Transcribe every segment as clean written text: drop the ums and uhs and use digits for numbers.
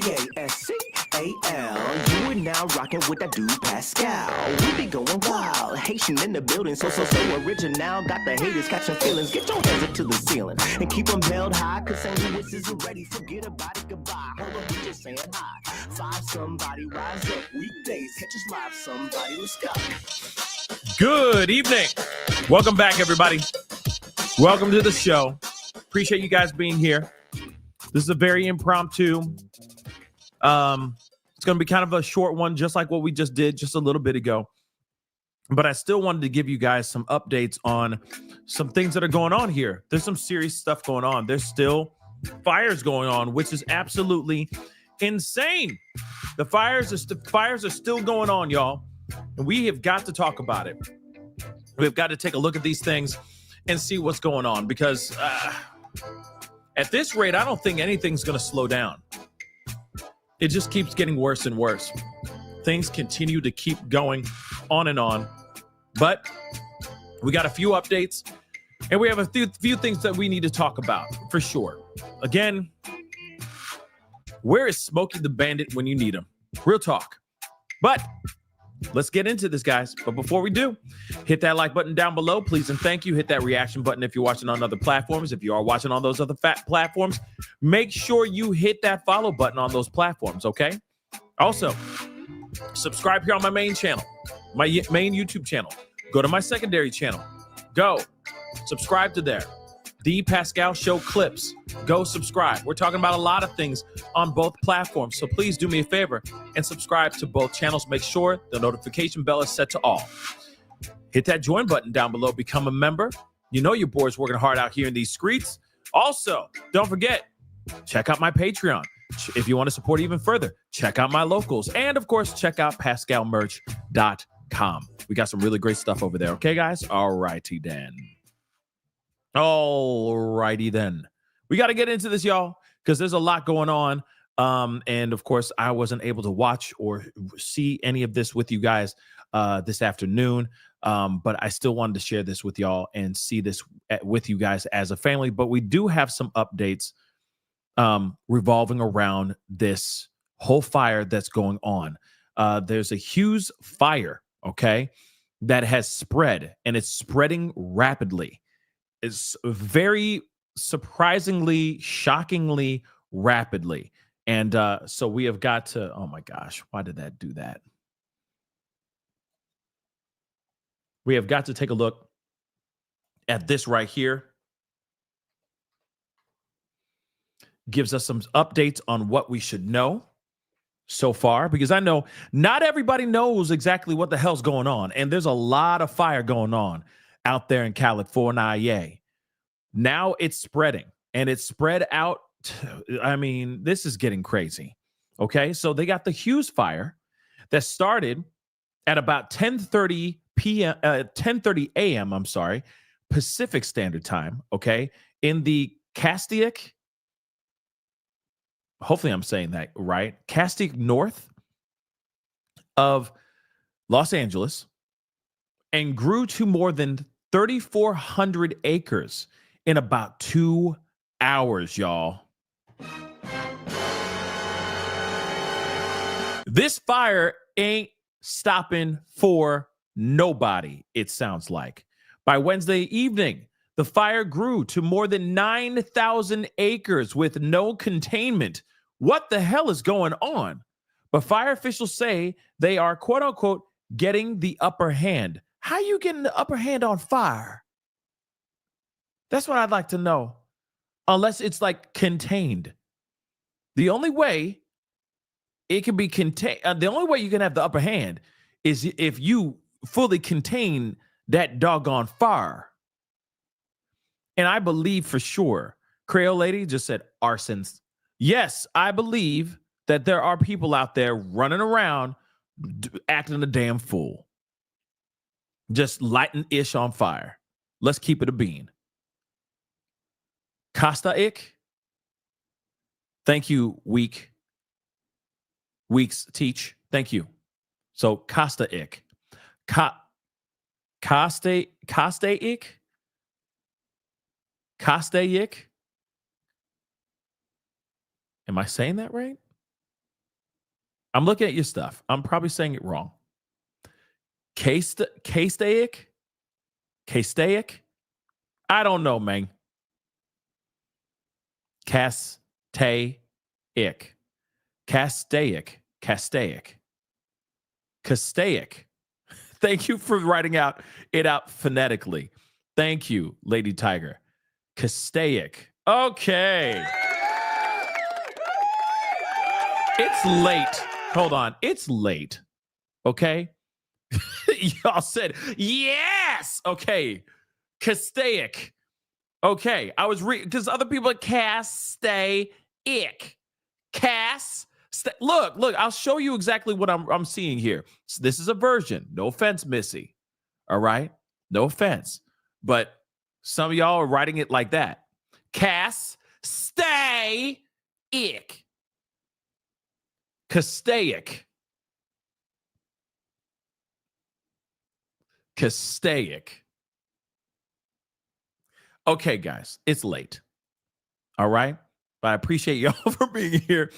Pascal. You are now rocking with that dude Pascal. We be going wild, Haitian in the building, so original. Got the haters catching feelings. Get your hands up to the ceiling and keep them held high. Cause St. Louis isn't ready. Forget about it, goodbye. Hold on, we just saying hi. Five somebody rise up weekdays. Catch us live, somebody. Let's go. Good evening. Welcome back, everybody. Welcome to the show. Appreciate you guys being here. This is a very impromptu. It's going to be kind of a short one, just like what we just did just a little bit ago. But I still wanted to give you guys some updates on some things that are going on here. There's some serious stuff going on. There's still fires going on, which is absolutely insane. The fires are still going on, y'all. And we have got to talk about it. We've got to take a look at these things and see what's going on, because at this rate, I don't think anything's going to slow down. It just keeps getting worse and worse. Things continue to keep going on and on. But we got a few updates, and we have a few things that we need to talk about for sure. Again, where is Smokey the Bandit when you need him? Real talk. But let's get into this, guys. But before we do, hit that like button down below, please, and thank you. Hit that reaction button if you're watching on other platforms. If you are watching on those other platforms, make sure you hit that follow button on those platforms, okay? Also, subscribe here on my main channel, my main YouTube channel. Go to my secondary channel. Go subscribe to there. The Pascal Show clips. Go subscribe. We're talking about a lot of things on both platforms. So please do me a favor and subscribe to both channels. Make sure the notification bell is set to all. Hit that join button down below. Become a member. You know your boy's working hard out here in these streets. Also, don't forget, check out my Patreon. If you want to support even further, check out my locals. And of course, check out pascalmerch.com. We got some really great stuff over there. Okay, guys? All righty then. Alrighty then. We got to get into this, y'all, because there's a lot going on. And of course, I wasn't able to watch or see any of this with you guys this afternoon. But I still wanted to share this with y'all and see this with you guys as a family. But we do have some updates revolving around this whole fire that's going on. There's a Hughes Fire, okay, that has spread, and it's spreading rapidly. It's very surprisingly, shockingly rapidly. And so we have got to, oh my gosh, why did that do that? We have got to take a look at this right here. Gives us some updates on what we should know so far, because I know not everybody knows exactly what the hell's going on. And there's a lot of fire going on out there in California. Now it's spreading, and it's spread out. I mean, this is getting crazy. Okay, so they got the Hughes Fire that started at about 10:30 p.m. 10:30 a.m. I'm sorry, Pacific Standard Time. Okay, in the Castaic. Hopefully, I'm saying that right. Castaic north of Los Angeles, and grew to more than 3,400 acres in about 2 hours, y'all. This fire ain't stopping for nobody, it sounds like. By Wednesday evening, the fire grew to more than 9,000 acres with no containment. What the hell is going on? But fire officials say they are, quote unquote, getting the upper hand. How you getting the upper hand on fire? That's what I'd like to know. Unless it's like contained. The only way it can be contained, the only way you can have the upper hand is if you fully contain that doggone fire. And I believe for sure, Creole Lady just said arsons. Yes, I believe that there are people out there running around acting a damn fool. Just lighting ish on fire. Let's keep it a bean. Castaic. Thank you, Weeks Teach. Thank you. So Castaic. Castaic. Castaic. Am I saying that right? I'm looking at your stuff. I'm probably saying it wrong. Castaic? I don't know, man. Castaic. Thank you for writing it out phonetically. Thank you, Lady Tiger. Castaic. Okay. It's late. Hold on. It's late. Okay. Y'all said yes. Okay. Castaic. Okay. I was because other people are Castaic. Look, I'll show you exactly what I'm seeing here. So this is a version. No offense, Missy. All right. No offense. But some of y'all are writing it like that. Castaic. Castaic. Okay, guys, it's late. All right. But I appreciate y'all for being here.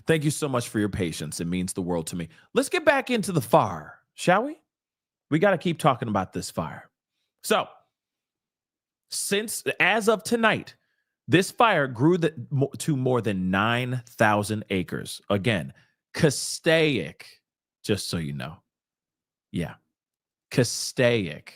Thank you so much for your patience. It means the world to me. Let's get back into the fire, shall we? We got to keep talking about this fire. So, as of tonight, this fire grew to more than 9,000 acres. Again, Castaic, just so you know. Yeah, Castaic.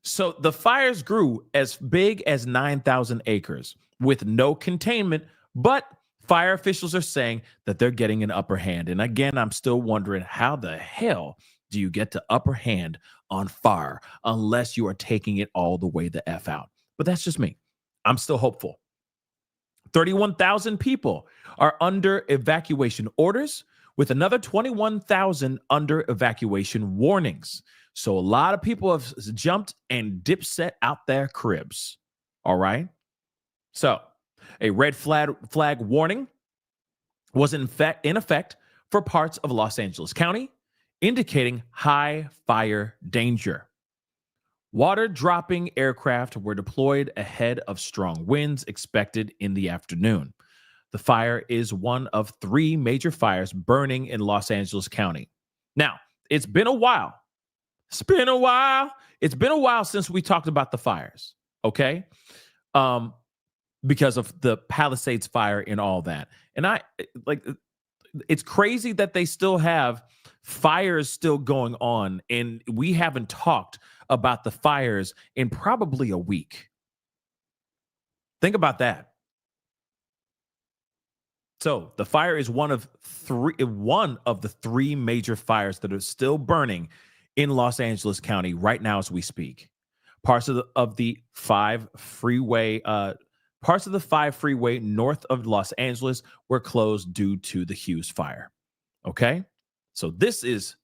So the fires grew as big as 9,000 acres with no containment, but fire officials are saying that they're getting an upper hand. And again, I'm still wondering, how the hell do you get the upper hand on fire unless you are taking it all the way the F out? But that's just me. I'm still hopeful. 31,000 people are under evacuation orders, with another 21,000 under evacuation warnings. So a lot of people have jumped and dipset out their cribs. All right. So a red flag warning was in effect for parts of Los Angeles County, indicating high fire danger. Water dropping aircraft were deployed ahead of strong winds expected in the afternoon. The fire is one of 3 major fires burning in Los Angeles County. Now, it's been a while. It's been a while since we talked about the fires, okay? Because of the Palisades fire and all that. And it's crazy that they still have fires still going on, and we haven't talked about the fires in probably a week. Think about that. So the fire is one of the 3 major fires that are still burning in Los Angeles County right now as we speak. Parts of the 5 freeway north of Los Angeles were closed due to the Hughes Fire. Okay? So this is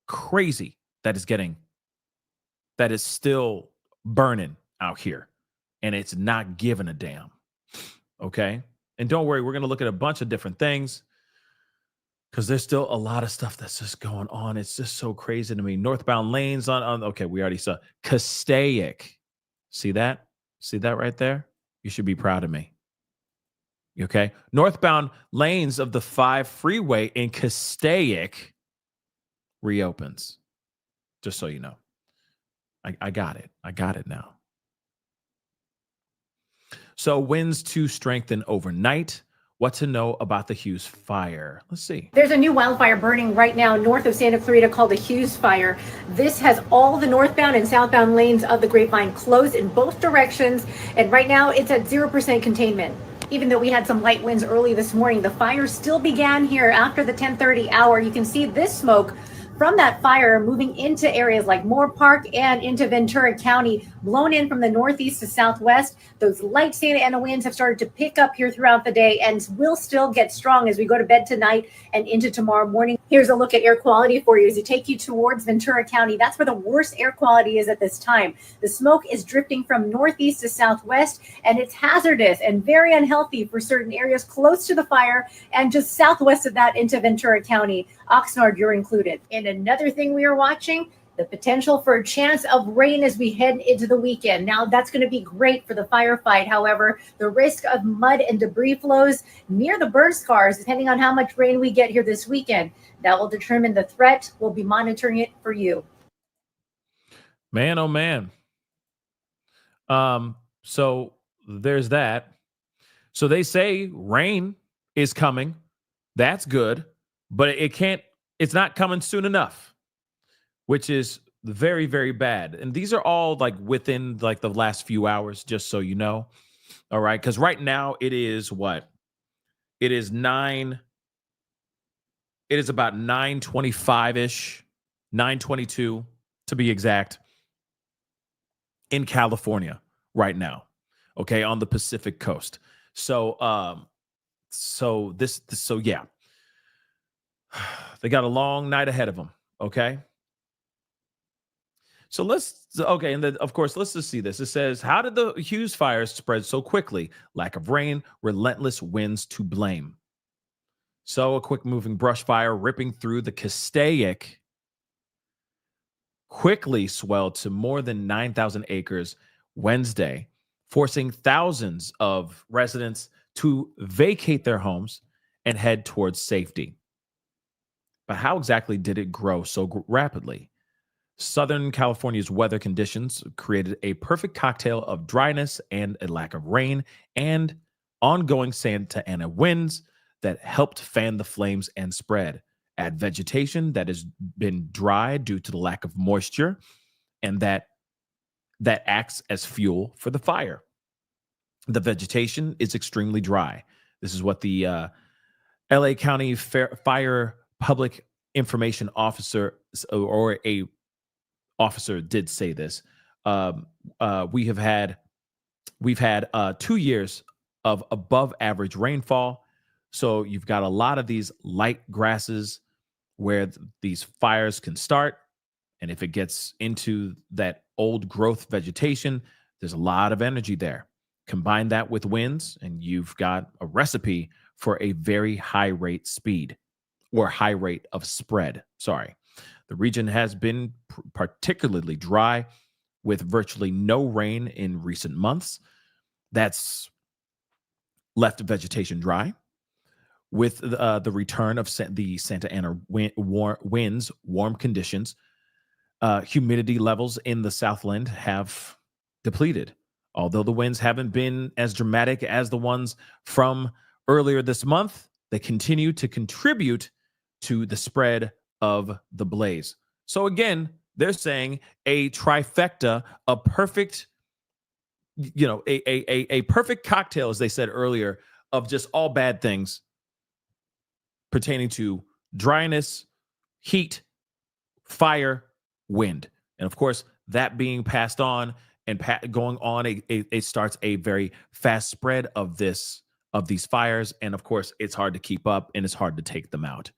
crazy that is still burning out here, and it's not giving a damn. Okay? And don't worry, we're going to look at a bunch of different things because there's still a lot of stuff that's just going on. It's just so crazy to me. Northbound lanes okay, we already saw Castaic. See that? See that right there? You should be proud of me. Okay? Northbound lanes of the 5 freeway in Castaic reopens. Just so you know. I got it. I got it now. So winds to strengthen overnight. What to know about the Hughes Fire? Let's see. There's a new wildfire burning right now north of Santa Clarita called the Hughes Fire. This has all the northbound and southbound lanes of the Grapevine closed in both directions. And right now it's at 0% containment. Even though we had some light winds early this morning, the fire still began here after the 10:30 hour. You can see this smoke from that fire moving into areas like Moore Park and into Ventura County, blown in from the northeast to southwest. Those light Santa Ana winds have started to pick up here throughout the day and will still get strong as we go to bed tonight and into tomorrow morning. Here's a look at air quality for you as you take you towards Ventura County. That's where the worst air quality is at this time. The smoke is drifting from northeast to southwest, and it's hazardous and very unhealthy for certain areas close to the fire and just southwest of that into Ventura County. Oxnard, you're included. And another thing we are watching The potential for a chance of rain as we head into the weekend. Now, that's going to be great for the firefight. However, the risk of mud and debris flows near the burn scars, depending on how much rain we get here this weekend, that will determine the threat. We'll be monitoring it for you. Man, oh man. So there's that. So they say rain is coming. That's good, but it's not coming soon enough, which is very, very bad. And these are all like within like the last few hours, just so you know. All right. Because right now it is what? It is about 9:25-ish, 9:22 to be exact, in California right now. Okay, on the Pacific coast. So so yeah. They got a long night ahead of them. Okay. So and then of course, let's just see this. It says, how did the Hughes fire spread so quickly? Lack of rain, relentless winds to blame. So a quick moving brush fire ripping through the Castaic quickly swelled to more than 9,000 acres Wednesday, forcing thousands of residents to vacate their homes and head towards safety. But how exactly did it grow so rapidly? Southern California's weather conditions created a perfect cocktail of dryness and a lack of rain and ongoing Santa Ana winds that helped fan the flames and spread. Add vegetation that has been dry due to the lack of moisture, and that acts as fuel for the fire. The vegetation is extremely dry. This is what the LA County Fire Public Information Officer or a officer did say this. We've had 2 years of above average rainfall. So you've got a lot of these light grasses where these fires can start. And if it gets into that old growth vegetation, there's a lot of energy there. Combine that with winds, and you've got a recipe for a very high rate speed or high rate of spread. Sorry. The region has been particularly dry with virtually no rain in recent months. That's left vegetation dry. With the return of the Santa Ana winds, warm conditions, humidity levels in the Southland have depleted. Although the winds haven't been as dramatic as the ones from earlier this month, they continue to contribute to the spread of the blaze. So again, they're saying a trifecta, a perfect, a perfect cocktail, as they said earlier, of just all bad things pertaining to dryness, heat, fire, wind. And of course, that being passed on and going on, it starts a very fast spread of these fires. And of course, it's hard to keep up and it's hard to take them out.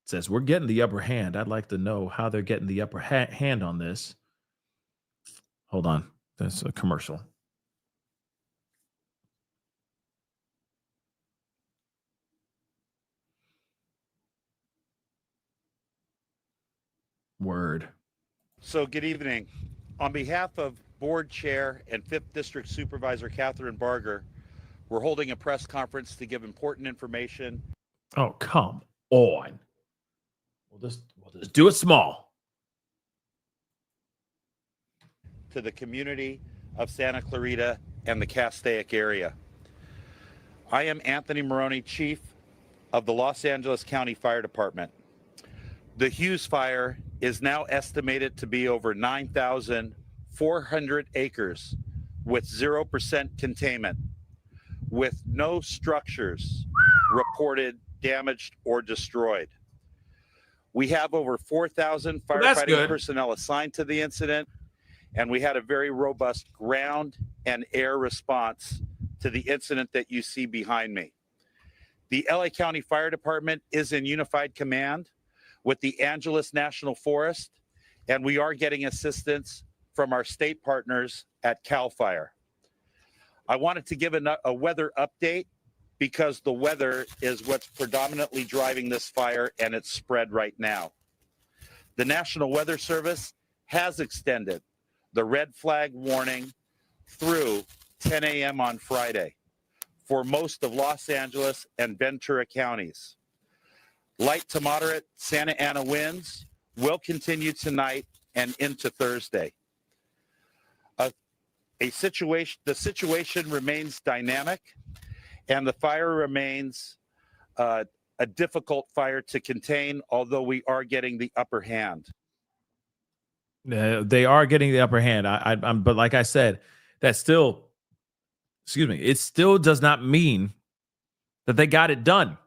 It says, we're getting the upper hand. I'd like to know how they're getting the upper hand on this. Hold on. That's a commercial. Word. So good evening. On behalf of Board Chair and 5th District Supervisor Catherine Barger, we're holding a press conference to give important information. Oh, come on. We'll just do it small. To the community of Santa Clarita and the Castaic area. I am Anthony Maroney, Chief of the Los Angeles County Fire Department. The Hughes Fire is now estimated to be over 9,400 acres with 0% containment, with no structures reported damaged or destroyed. We have over 4,000 firefighting personnel assigned to the incident, and we had a very robust ground and air response to the incident that you see behind me. The LA County Fire Department is in unified command with the Angeles National Forest, and we are getting assistance from our state partners at CAL FIRE. I wanted to give a weather update because the weather is what's predominantly driving this fire and its spread right now. The National Weather Service has extended the red flag warning through 10 a.m. on Friday for most of Los Angeles and Ventura counties. Light to moderate Santa Ana winds will continue tonight and into Thursday. The situation remains dynamic, and the fire remains a difficult fire to contain, although we are getting the upper hand. They are getting the upper hand. But like I said, that still, excuse me, it still does not mean that they got it done.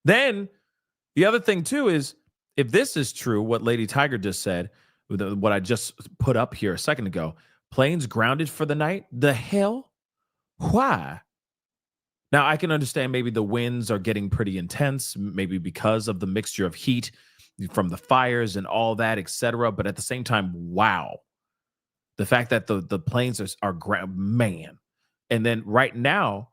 Then the other thing too is, if this is true, what Lady Tiger just said, what I just put up here a second ago, planes grounded for the night. The hell? Why? Now, I can understand maybe the winds are getting pretty intense, maybe because of the mixture of heat from the fires and all that, etc. But at the same time, wow. The fact that the planes are man. And then right now,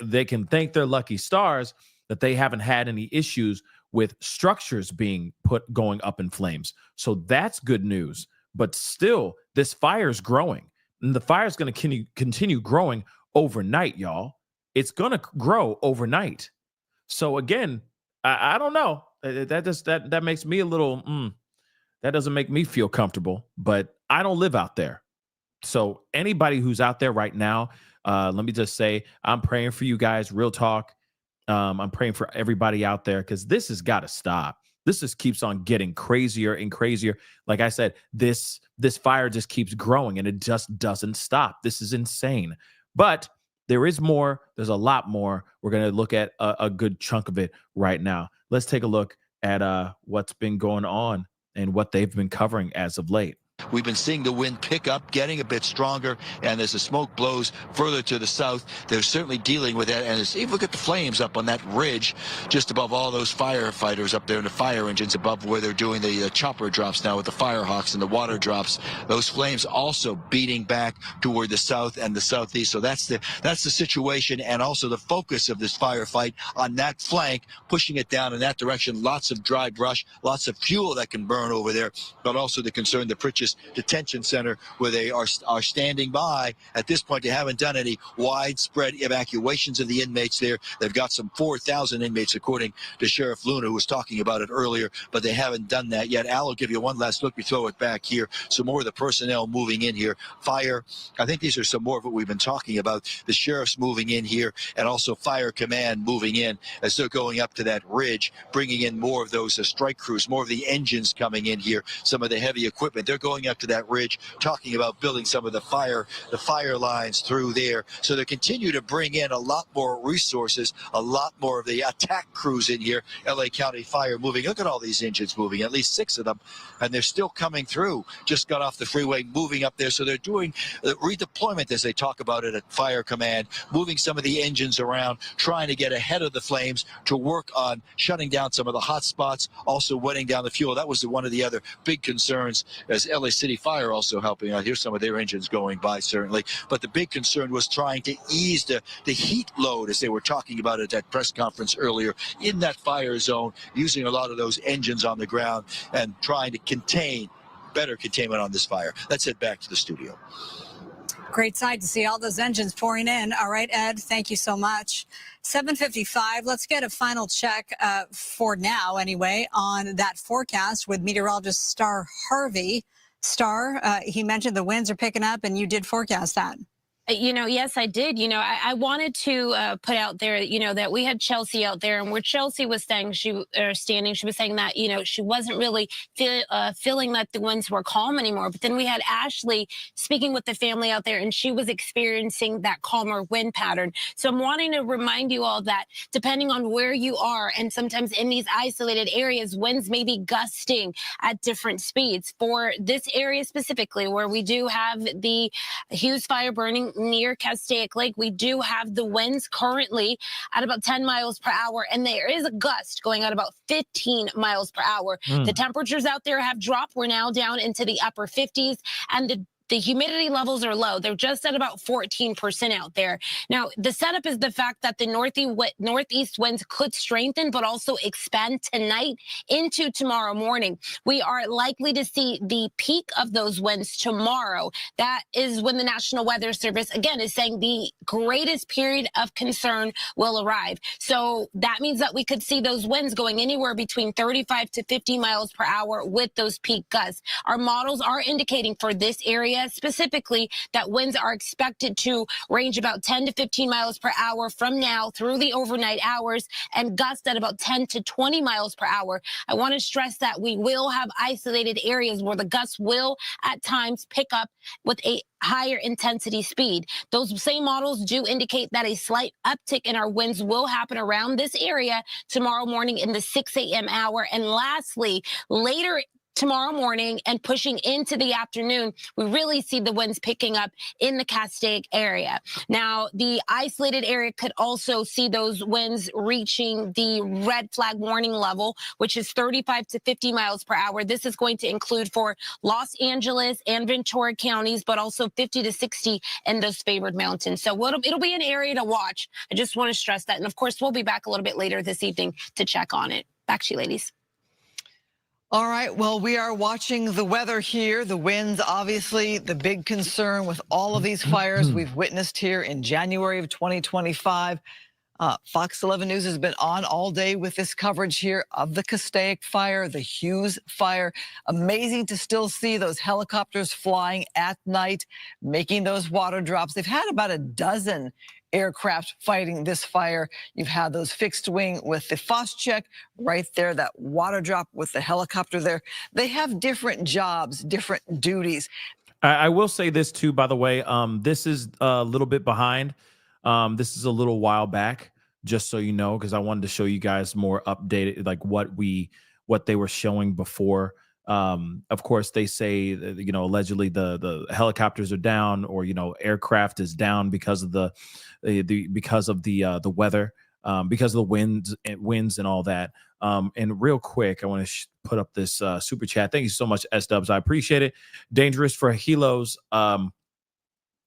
they can thank their lucky stars that they haven't had any issues with structures being going up in flames. So that's good news. But still, this fire is growing. And the fire is going to continue growing overnight, y'all. It's going to grow overnight. So again, I don't know. That makes me a little, that doesn't make me feel comfortable. But I don't live out there. So anybody who's out there right now, let me just say, I'm praying for you guys. Real talk. I'm praying for everybody out there, because this has got to stop. This just keeps on getting crazier and crazier. Like I said, this fire just keeps growing and it just doesn't stop. This is insane. But there is more. There's a lot more. We're going to look at a good chunk of it right now. Let's take a look at what's been going on and what they've been covering as of late. We've been seeing the wind pick up, getting a bit stronger, and as the smoke blows further to the south, they're certainly dealing with that. And if you look at the flames up on that ridge, just above all those firefighters up there in the fire engines, above where they're doing the chopper drops now with the Firehawks and the water drops, those flames also beating back toward the south and the southeast. So that's the situation, and also the focus of this firefight on that flank, pushing it down in that direction. Lots of dry brush, lots of fuel that can burn over there, but also the concern, the Pritchett Detention Center, where they are standing by. At this point, they haven't done any widespread evacuations of the inmates there. They've got some 4,000 inmates, according to Sheriff Luna, who was talking about it earlier, but they haven't done that yet. Al will give you one last look. We throw it back here. Some more of the personnel moving in here. Fire, I think these are some more of what we've been talking about. The sheriff's moving in here, and also Fire Command moving in as they're going up to that ridge, bringing in more of those strike crews, more of the engines coming in here, some of the heavy equipment. They're going up to that ridge, talking about building some of the fire lines through there. So they continue to bring in a lot more resources, a lot more of the attack crews in here. LA County Fire moving. Look at all these engines moving, at least 6 of them, and they're still coming through. Just got off the freeway, moving up there. So they're doing redeployment, as they talk about it at Fire Command, moving some of the engines around, trying to get ahead of the flames to work on shutting down some of the hot spots, also wetting down the fuel. That was one of the other big concerns, as LA City Fire also helping out. Here's some of their engines going by, certainly. But the big concern was trying to ease the heat load, as they were talking about at that press conference earlier, in that fire zone, using a lot of those engines on the ground and trying to contain, better containment on this fire. Let's head back to the studio. Great sight to see all those engines pouring in. All right, Ed, thank you so much. 7:55. Let's get a final check for now, anyway, on that forecast with meteorologist Star Harvey. Star, he mentioned the winds are picking up, and you did forecast that. Yes, I did. I wanted to put out there, that we had Chelsea out there, and where Chelsea was standing, she was saying that, she wasn't really feeling that the winds were calm anymore. But then we had Ashley speaking with the family out there, and she was experiencing that calmer wind pattern. So I'm wanting to remind you all that depending on where you are, and sometimes in these isolated areas, winds may be gusting at different speeds. For this area specifically, where we do have the Hughes Fire burning near Castaic Lake, we do have the winds currently at about 10 miles per hour, and there is a gust going at about 15 miles per hour. The temperatures out there have dropped. We're now down into the upper 50s, and the the humidity levels are low. They're just at about 14% out there. Now, the setup is the fact that the northeast winds could strengthen, but also expand tonight into tomorrow morning. We are likely to see the peak of those winds tomorrow. That is when the National Weather Service, again, is saying the greatest period of concern will arrive. So that means that we could see those winds going anywhere between 35 to 50 miles per hour with those peak gusts. Our models are indicating for this area specifically that winds are expected to range about 10 to 15 miles per hour from now through the overnight hours and gust at about 10 to 20 miles per hour. I want to stress that we will have isolated areas where the gusts will at times pick up with a higher intensity speed. Those same models do indicate that a slight uptick in our winds will happen around this area tomorrow morning in the 6 a.m. hour. And lastly, later tomorrow morning and pushing into the afternoon, we really see the winds picking up in the Castaic area. Now, the isolated area could also see those winds reaching the red flag warning level, which is 35 to 50 miles per hour. This is going to include for Los Angeles and Ventura counties, but also 50 to 60 in those favored mountains. So it'll be an area to watch. I just want to stress that. And of course, we'll be back a little bit later this evening to check on it. Back to you, ladies. All right, well, we are watching the weather here. The winds, obviously, the big concern with all of these fires we've witnessed here in January of 2025. Fox 11 News has been on all day with this coverage here of the Castaic fire, the Hughes fire. Amazing to still see those helicopters flying at night, making those water drops. They've had about a dozen aircraft fighting this fire. You've had those fixed wing with the Phoscheck right there, that water drop with the helicopter there. They have different jobs, different duties. I will say this too, by the way, this is a little bit behind. This is a little while back, just so you know, because I wanted to show you guys more updated, like what they were showing before. Of course, they say that, you know, allegedly the helicopters are down, or, you know, aircraft is down because of the weather, because of the winds and all that. And real quick, I want to put up this super chat. Thank you so much, S-Dubs. I appreciate it. Dangerous for helos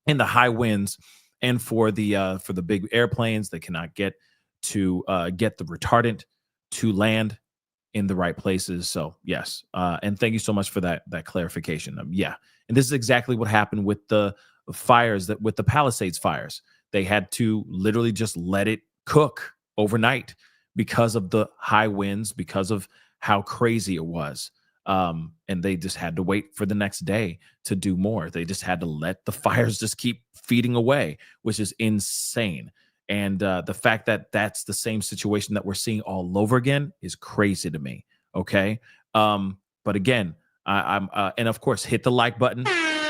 in the high winds, and for the big airplanes that cannot get the retardant to land in the right places. So yes, and thank you so much for that clarification. Yeah, and this is exactly what happened with the fires, with the Palisades fires. They had to literally just let it cook overnight because of the high winds, because of how crazy it was. And they just had to wait for the next day to do more. They just had to let the fires just keep feeding away, which is insane. And the fact that that's the same situation that we're seeing all over again is crazy to me. Okay. But again, I'm and of course, hit the like button.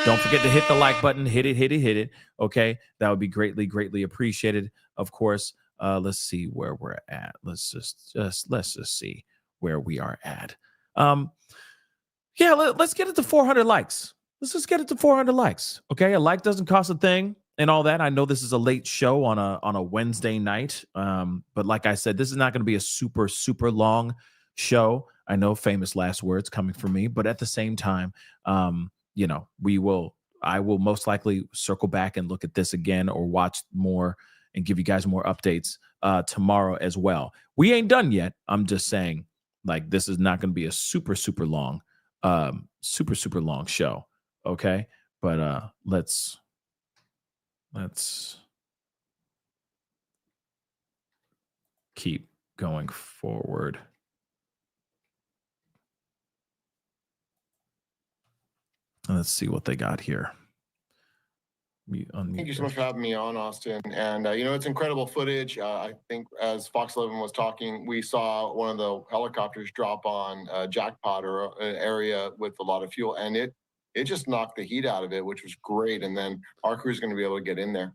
Don't forget to hit the like button. Hit it. Okay. That would be greatly appreciated. Of course. Let's see where we're at. Let's just see where we are at. Yeah, let's get it to 400 likes. Let's just get it to 400 likes. Okay. A like doesn't cost a thing and all that. I know this is a late show on a Wednesday night. But like I said, this is not going to be a super long show. I know, famous last words coming from me, but at the same time, you know, I will most likely circle back and look at this again, or watch more and give you guys more updates tomorrow as well. We ain't done yet. I'm just saying, like, this is not going to be a super long show. Okay. But let's keep going forward. Let's see what they got here. Thank you so much for having me on, Austin. And, you know, it's incredible footage. I think as Fox 11 was talking, we saw one of the helicopters drop on Jackpot, or an area with a lot of fuel, and it just knocked the heat out of it, which was great. And then our crew is going to be able to get in there.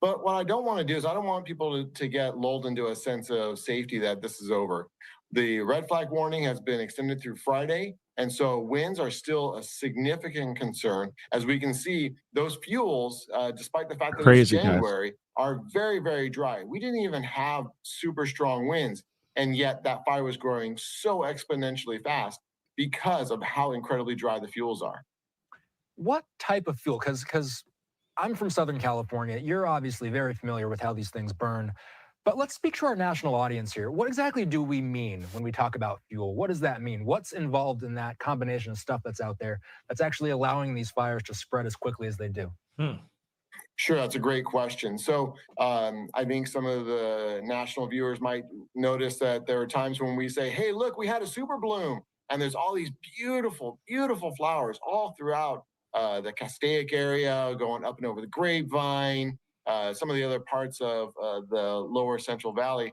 But what I don't want to do is I don't want people to get lulled into a sense of safety that this is over. The red flag warning has been extended through Friday. And so winds are still a significant concern. As we can see, those fuels, despite the fact that it's January, are very dry. We didn't even have super strong winds, and yet that fire was growing so exponentially fast because of how incredibly dry the fuels are. what type of fuel? Because I'm from Southern California. You're obviously very familiar with how these things burn. But let's speak to our national audience here. What exactly do we mean when we talk about fuel? What does that mean? What's involved in that combination of stuff that's out there that's actually allowing these fires to spread as quickly as they do? Sure, that's a great question. So I think some of the national viewers might notice that there are times when we say, hey, look, we had a super bloom. And there's all these beautiful, beautiful flowers all throughout the Castaic area, going up and over the Grapevine, some of the other parts of the lower Central Valley.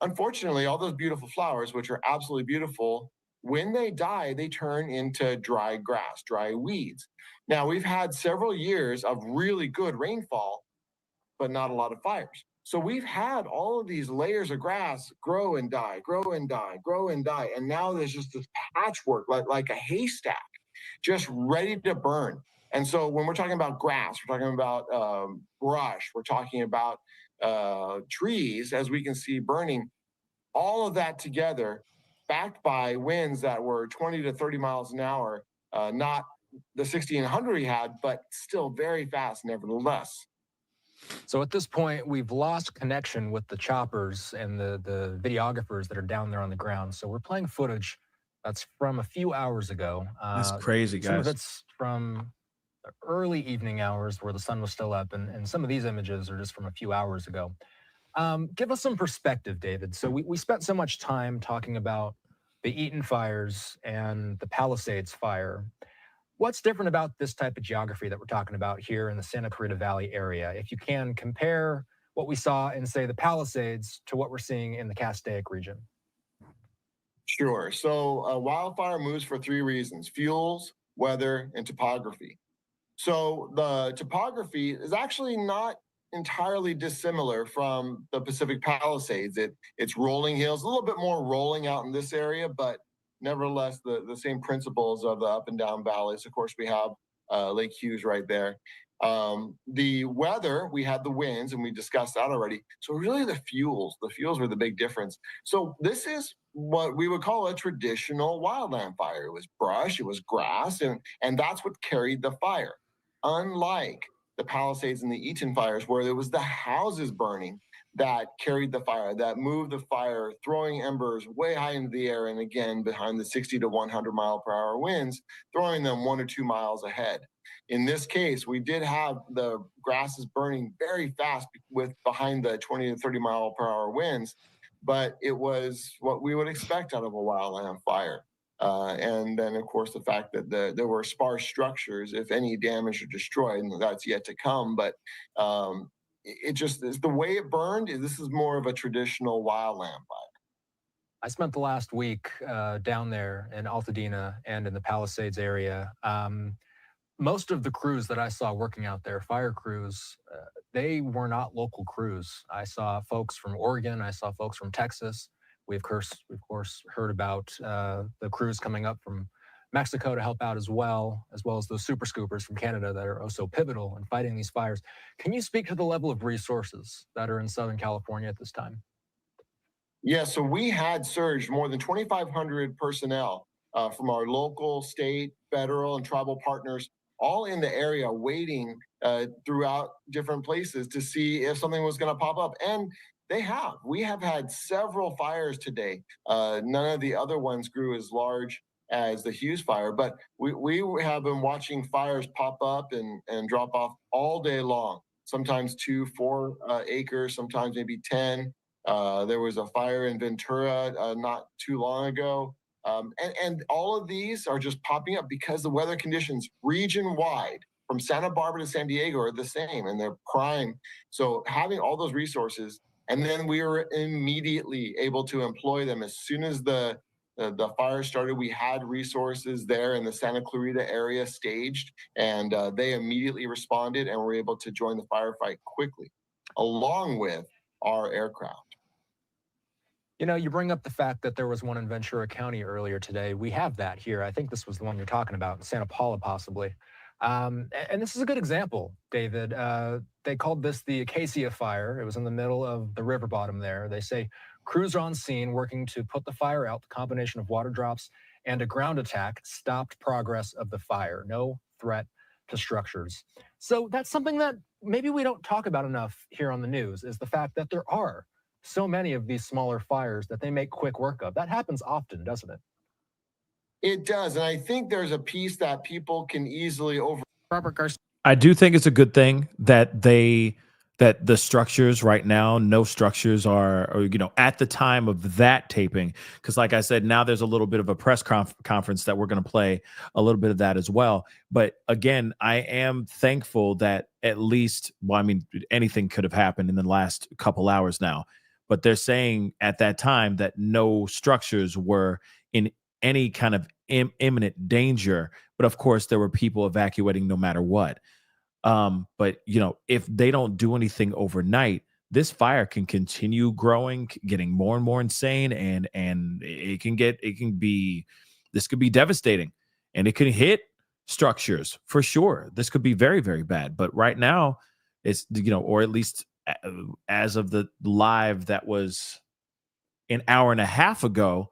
Unfortunately, all those beautiful flowers, which are absolutely beautiful, when they die, they turn into dry grass, dry weeds. Now, we've had several years of really good rainfall, but not a lot of fires. So we've had all of these layers of grass grow and die, grow and die, grow and die. And now there's just this patchwork, like a haystack, just ready to burn. And so when we're talking about grass, we're talking about brush, we're talking about trees, as we can see burning, all of that together, backed by winds that were 20 to 30 miles an hour, not the 60 and 100 we had, but still very fast nevertheless. So at this point, we've lost connection with the choppers and the videographers that are down there on the ground. So we're playing footage that's from a few hours ago. That's crazy, guys. Some of it's from the early evening hours where the sun was still up, and some of these images are just from a few hours ago. Give us some perspective, David. So we spent so much time talking about the Eaton fires and the Palisades fire. What's different about this type of geography that we're talking about here in the Santa Clarita Valley area? If you can compare what we saw in, say, the Palisades to what we're seeing in the Castaic region. Sure. So a wildfire moves for three reasons: fuels, weather, and topography. So the topography is actually not entirely dissimilar from the Pacific Palisades. It's rolling hills, a little bit more rolling out in this area, but nevertheless, the same principles of the up and down valleys. Of course, we have Lake Hughes right there. The weather, we had the winds, and we discussed that already. So really the fuels were the big difference. So this is what we would call a traditional wildland fire. It was brush, it was grass, and that's what carried the fire. Unlike the Palisades and the Eaton fires, where there was the houses burning that carried the fire, that moved the fire, throwing embers way high into the air, and again, behind the 60 to 100 mile per hour winds, throwing them 1 or 2 miles ahead. In this case, we did have the grasses burning very fast with behind the 20 to 30 mile per hour winds, but it was what we would expect out of a wildland fire. And then, of course, the fact that there were sparse structures, if any damage or destroyed, and that's yet to come. But it just is the way it burned. This is more of a traditional wildland fire. I spent the last week down there in Altadena and in the Palisades area. Most of the crews that I saw working out there, fire crews, they were not local crews. I saw folks from Oregon. I saw folks from Texas. We, of course, heard about the crews coming up from Mexico to help out as well as those super scoopers from Canada that are also pivotal in fighting these fires. Can you speak to the level of resources that are in Southern California at this time? Yeah, so we had surged more than 2,500 personnel from our local, state, federal, and tribal partners, all in the area waiting throughout different places to see if something was going to pop up. And we have had several fires today. None of the other ones grew as large as the Hughes fire, but we have been watching fires pop up and drop off all day long, sometimes 2-4 acres, sometimes maybe 10. There was a fire in Ventura not too long ago. And all of these are just popping up because the weather conditions region-wide from Santa Barbara to San Diego are the same, and they're prime. So having all those resources, and then we were immediately able to employ them as soon as the fire started. We had resources there in the Santa Clarita area staged, and they immediately responded and were able to join the firefight quickly, along with our aircraft. You know, you bring up the fact that there was one in Ventura County earlier today. We have that here. I think this was the one you're talking about, in Santa Paula, possibly. And this is a good example, David. They called this the Acacia Fire. It was in the middle of the river bottom there. They say crews are on scene working to put the fire out. The combination of water drops and a ground attack stopped progress of the fire. No threat to structures. So that's something that maybe we don't talk about enough here on the news, is the fact that there are so many of these smaller fires that they make quick work of. That happens often, doesn't it? It does. And I think there's a piece that people can easily over. Robert Garcia. I do think it's a good thing that that the structures right now, no structures are, or, at the time of that taping, because like I said, now there's a little bit of a press conference that we're going to play a little bit of that as well. But again, I am thankful that at least, well, I mean, anything could have happened in the last couple hours now, but they're saying at that time that no structures were in any kind of imminent danger. But of course, there were people evacuating no matter what. But if they don't do anything overnight, this fire can continue growing, getting more and more insane, and this could be devastating, and it could hit structures for sure. This could be very, very bad. But right now, it's or at least as of the live that was an hour and a half ago,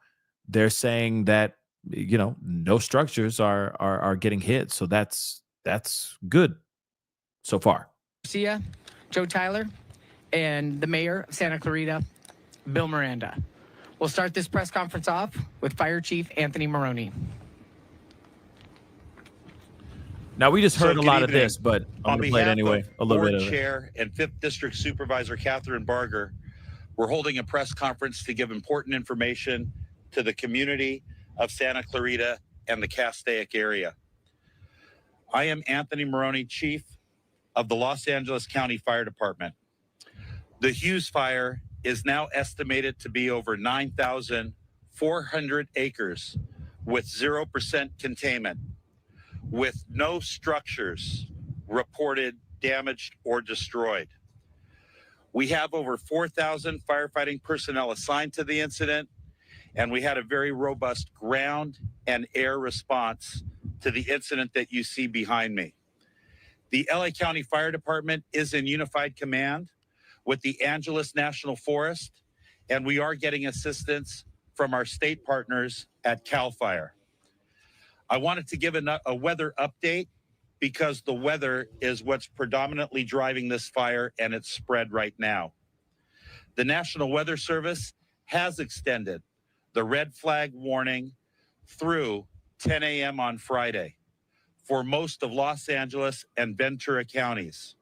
they're saying that no structures are getting hit. So that's good so far. Garcia, Joe Tyler, and the mayor of Santa Clarita, Bill Miranda. We'll start this press conference off with Fire Chief Anthony Maroney. Now, we just heard a lot of this, but I'm going to play it anyway. A little bit of it. Chair and 5th District Supervisor Catherine Barger, we're holding a press conference to give important information to the community of Santa Clarita and the Castaic area. I am Anthony Maroney, Chief of the Los Angeles County Fire Department. The Hughes Fire is now estimated to be over 9,400 acres with 0% containment, with no structures reported damaged or destroyed. We have over 4,000 firefighting personnel assigned to the incident, and we had a very robust ground and air response to the incident that you see behind me. The LA County Fire Department is in unified command with the Angeles National Forest, and we are getting assistance from our state partners at CAL FIRE. I wanted to give a weather update because the weather is what's predominantly driving this fire and its spread right now. The National Weather Service has extended the red flag warning through 10 a.m. on Friday for most of Los Angeles and Ventura counties.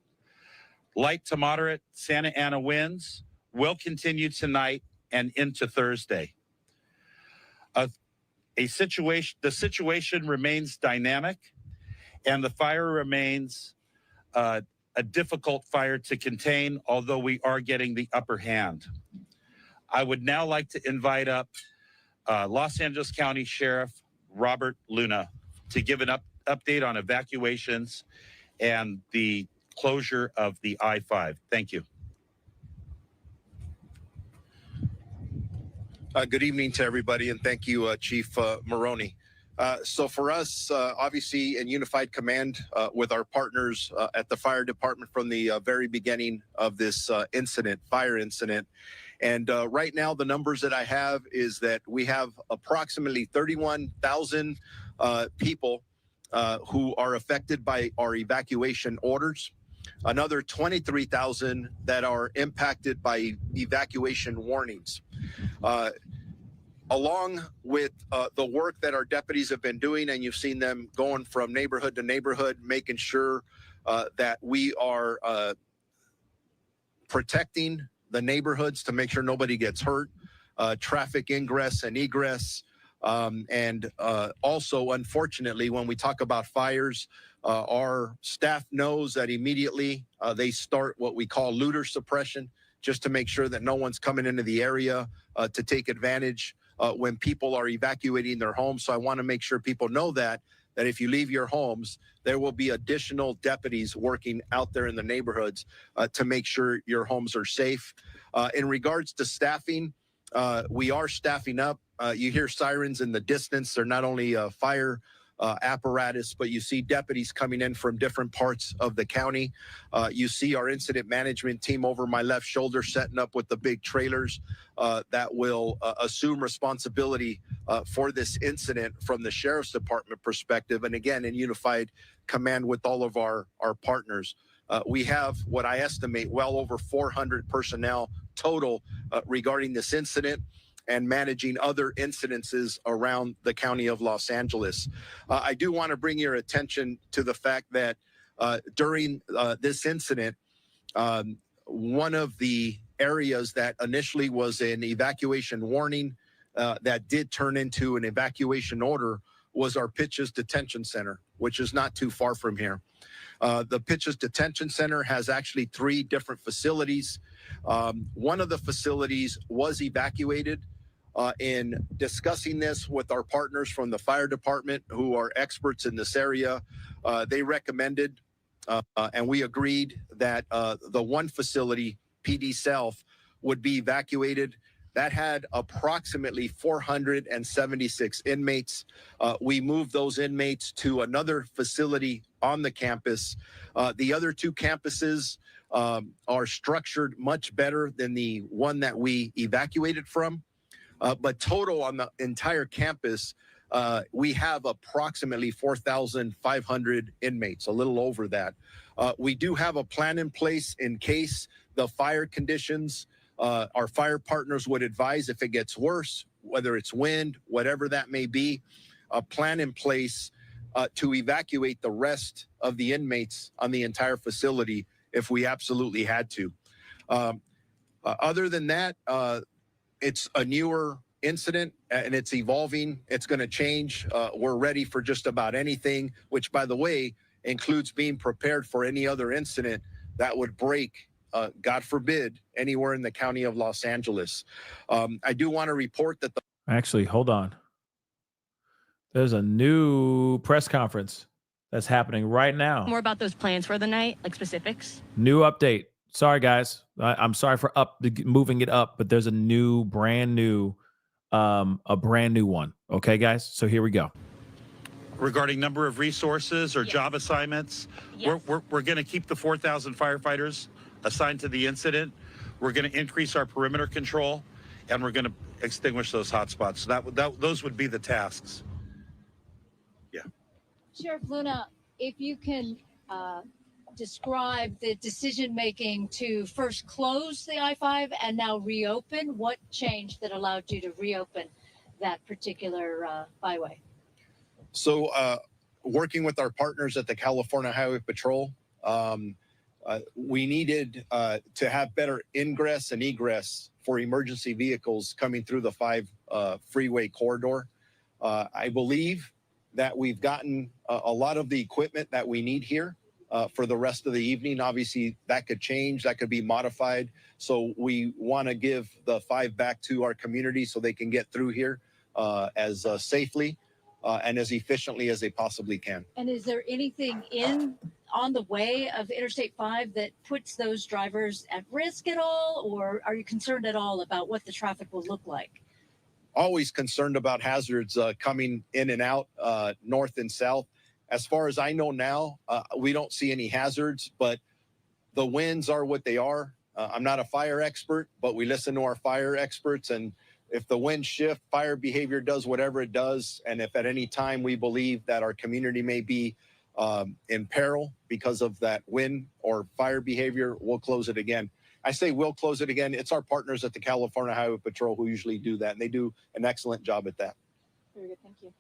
Light to moderate Santa Ana winds will continue tonight and into Thursday. The situation remains dynamic, and the fire remains a difficult fire to contain, although we are getting the upper hand. I would now like to invite up Los Angeles County Sheriff Robert Luna to give an update on evacuations and the closure of the I-5. Thank you. Good evening to everybody, and thank you, Chief Maroney. So for us, obviously in unified command with our partners at the fire department from the very beginning of this fire incident. And right now, the numbers that I have is that we have approximately 31,000 people who are affected by our evacuation orders, another 23,000 that are impacted by evacuation warnings. Along with the work that our deputies have been doing, and you've seen them going from neighborhood to neighborhood, making sure that we are protecting the neighborhoods to make sure nobody gets hurt, traffic ingress and egress. And also, unfortunately, when we talk about fires, our staff knows that immediately they start what we call looter suppression, just to make sure that no one's coming into the area to take advantage when people are evacuating their homes. So I want to make sure people know that if you leave your homes, there will be additional deputies working out there in the neighborhoods to make sure your homes are safe. In regards to staffing, we are staffing up. You hear sirens in the distance. They're not only fire apparatus, but you see deputies coming in from different parts of the county. You see our incident management team over my left shoulder setting up with the big trailers that will assume responsibility for this incident from the sheriff's department perspective, and again in unified command with all of our partners. We have what I estimate well over 400 personnel total regarding this incident and managing other incidences around the county of Los Angeles. I do want to bring your attention to the fact that during this incident, one of the areas that initially was an evacuation warning that did turn into an evacuation order was our Pitches Detention Center, which is not too far from here. The Pitches Detention Center has actually 3 different facilities. One of the facilities was evacuated. In discussing this with our partners from the fire department, who are experts in this area, they recommended and we agreed that the one facility, PD South, would be evacuated. That had approximately 476 inmates. We moved those inmates to another facility on the campus. The other 2 campuses are structured much better than the one that we evacuated from. But total on the entire campus, we have approximately 4,500 inmates, a little over that. We do have a plan in place in case the fire conditions, our fire partners would advise if it gets worse, whether it's wind, whatever that may be, a plan in place to evacuate the rest of the inmates on the entire facility if we absolutely had to. Other than that, it's a newer incident and it's evolving. It's going to change. We're ready for just about anything, which, by the way, includes being prepared for any other incident that would break, God forbid, anywhere in the county of Los Angeles. I do want to report that Actually, hold on. There's a new press conference that's happening right now. More about those plans for the night, like specifics? New update. Sorry, guys. I'm sorry for moving it up, but there's a brand new one. Okay, guys? So here we go. Regarding number of resources or job assignments, we're going to keep the 4,000 firefighters assigned to the incident. We're going to increase our perimeter control, and we're going to extinguish those hotspots. So those would be the tasks. Yeah. Sheriff Luna, if you can describe the decision-making to first close the I-5 and now reopen, what changed that allowed you to reopen that particular byway? So working with our partners at the California Highway Patrol, we needed to have better ingress and egress for emergency vehicles coming through the 5 freeway corridor. I believe that we've gotten a lot of the equipment that we need here for the rest of the evening. Obviously, that could change, that could be modified. So we want to give the 5 back to our community so they can get through here as safely and as efficiently as they possibly can. And is there anything on the way of Interstate 5 that puts those drivers at risk at all, or are you concerned at all about what the traffic will look like? Always concerned about hazards coming in and out, north and south. As far as I know now, we don't see any hazards, but the winds are what they are. I'm not a fire expert, but we listen to our fire experts, and if the wind shift, fire behavior does whatever it does, and if at any time we believe that our community may be in peril because of that wind or fire behavior, we'll close it again. I say we'll close it again. It's our partners at the California Highway Patrol who usually do that, and they do an excellent job at that. Very good, thank you.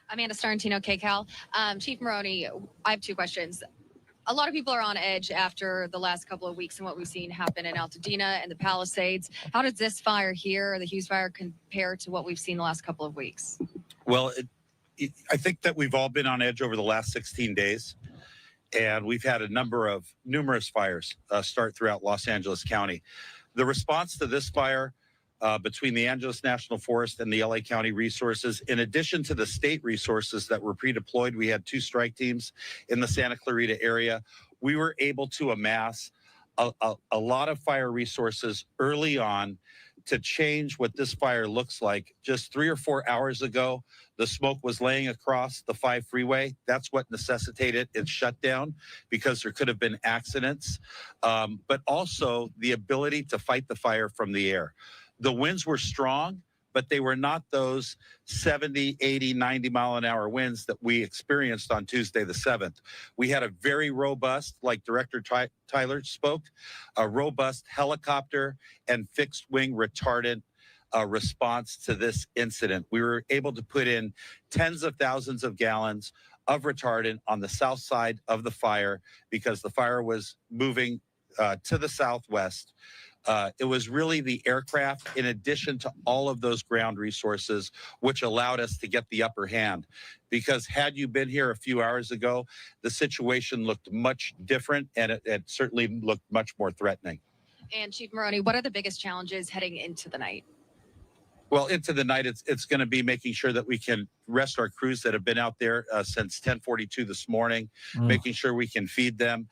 Amanda Starantino, KCAL. Chief Maroney, I have 2 questions. A lot of people are on edge after the last couple of weeks and what we've seen happen in Altadena and the Palisades. How does this fire here, the Hughes Fire, compare to what we've seen the last couple of weeks? Well, I think that we've all been on edge over the last 16 days, and we've had numerous fires start throughout Los Angeles County. The response to this fire between the Angeles National Forest and the LA County resources, in addition to the state resources that were pre-deployed, we had 2 strike teams in the Santa Clarita area. We were able to amass a lot of fire resources early on to change what this fire looks like. Just 3 or 4 hours ago, the smoke was laying across the 5 freeway. That's what necessitated its shutdown, because there could have been accidents, but also the ability to fight the fire from the air. The winds were strong, but they were not those 70, 80, 90 mile an hour winds that we experienced on Tuesday the 7th. We had a very robust, like Director Tyler spoke, a robust helicopter and fixed wing retardant response to this incident. We were able to put in tens of thousands of gallons of retardant on the south side of the fire because the fire was moving to the southwest. It was really the aircraft, in addition to all of those ground resources, which allowed us to get the upper hand. Because had you been here a few hours ago, the situation looked much different, and it certainly looked much more threatening. And Chief Maroney, what are the biggest challenges heading into the night? Well, into the night, it's going to be making sure that we can rest our crews that have been out there since 10:42 this morning, making sure we can feed them.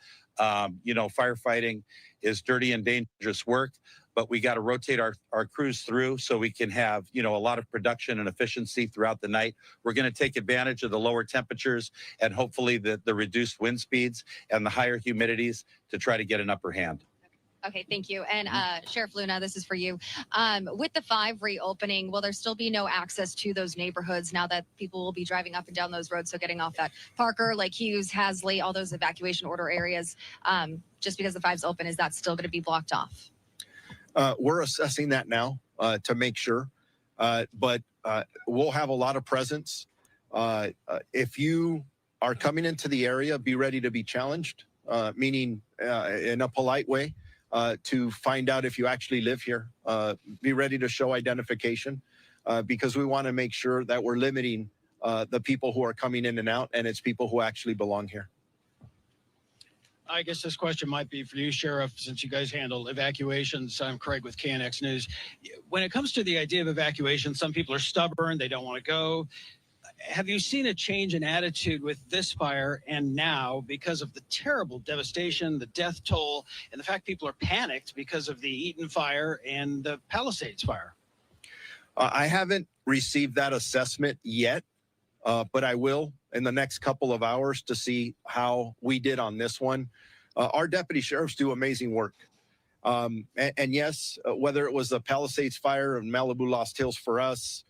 You know, firefighting is dirty and dangerous work, but we got to rotate our crews through so we can have, you know, a lot of production and efficiency throughout the night. We're going to take advantage of the lower temperatures and hopefully the reduced wind speeds and the higher humidities to try to get an upper hand. Okay, thank you. And Sheriff Luna, this is for you. With the 5 reopening, will there still be no access to those neighborhoods now that people will be driving up and down those roads? So getting off that Parker, like Hughes, Hasley, all those evacuation order areas, just because the 5's open, is that still going to be blocked off? We're assessing that now to make sure, but we'll have a lot of presence. If you are coming into the area, be ready to be challenged, meaning in a polite way. To find out if you actually live here. Be ready to show identification because we want to make sure that we're limiting the people who are coming in and out, and it's people who actually belong here. I guess this question might be for you, Sheriff, since you guys handle evacuations. I'm Craig with KNX News. When it comes to the idea of evacuation, some people are stubborn, they don't want to go. Have you seen a change in attitude with this fire and now because of the terrible devastation, the death toll, and the fact people are panicked because of the Eaton fire and the Palisades fire? I haven't received that assessment yet, but I will in the next couple of hours to see how we did on this one. Our deputy sheriffs do amazing work. And yes, whether it was the Palisades fire in Malibu Lost Hills for us,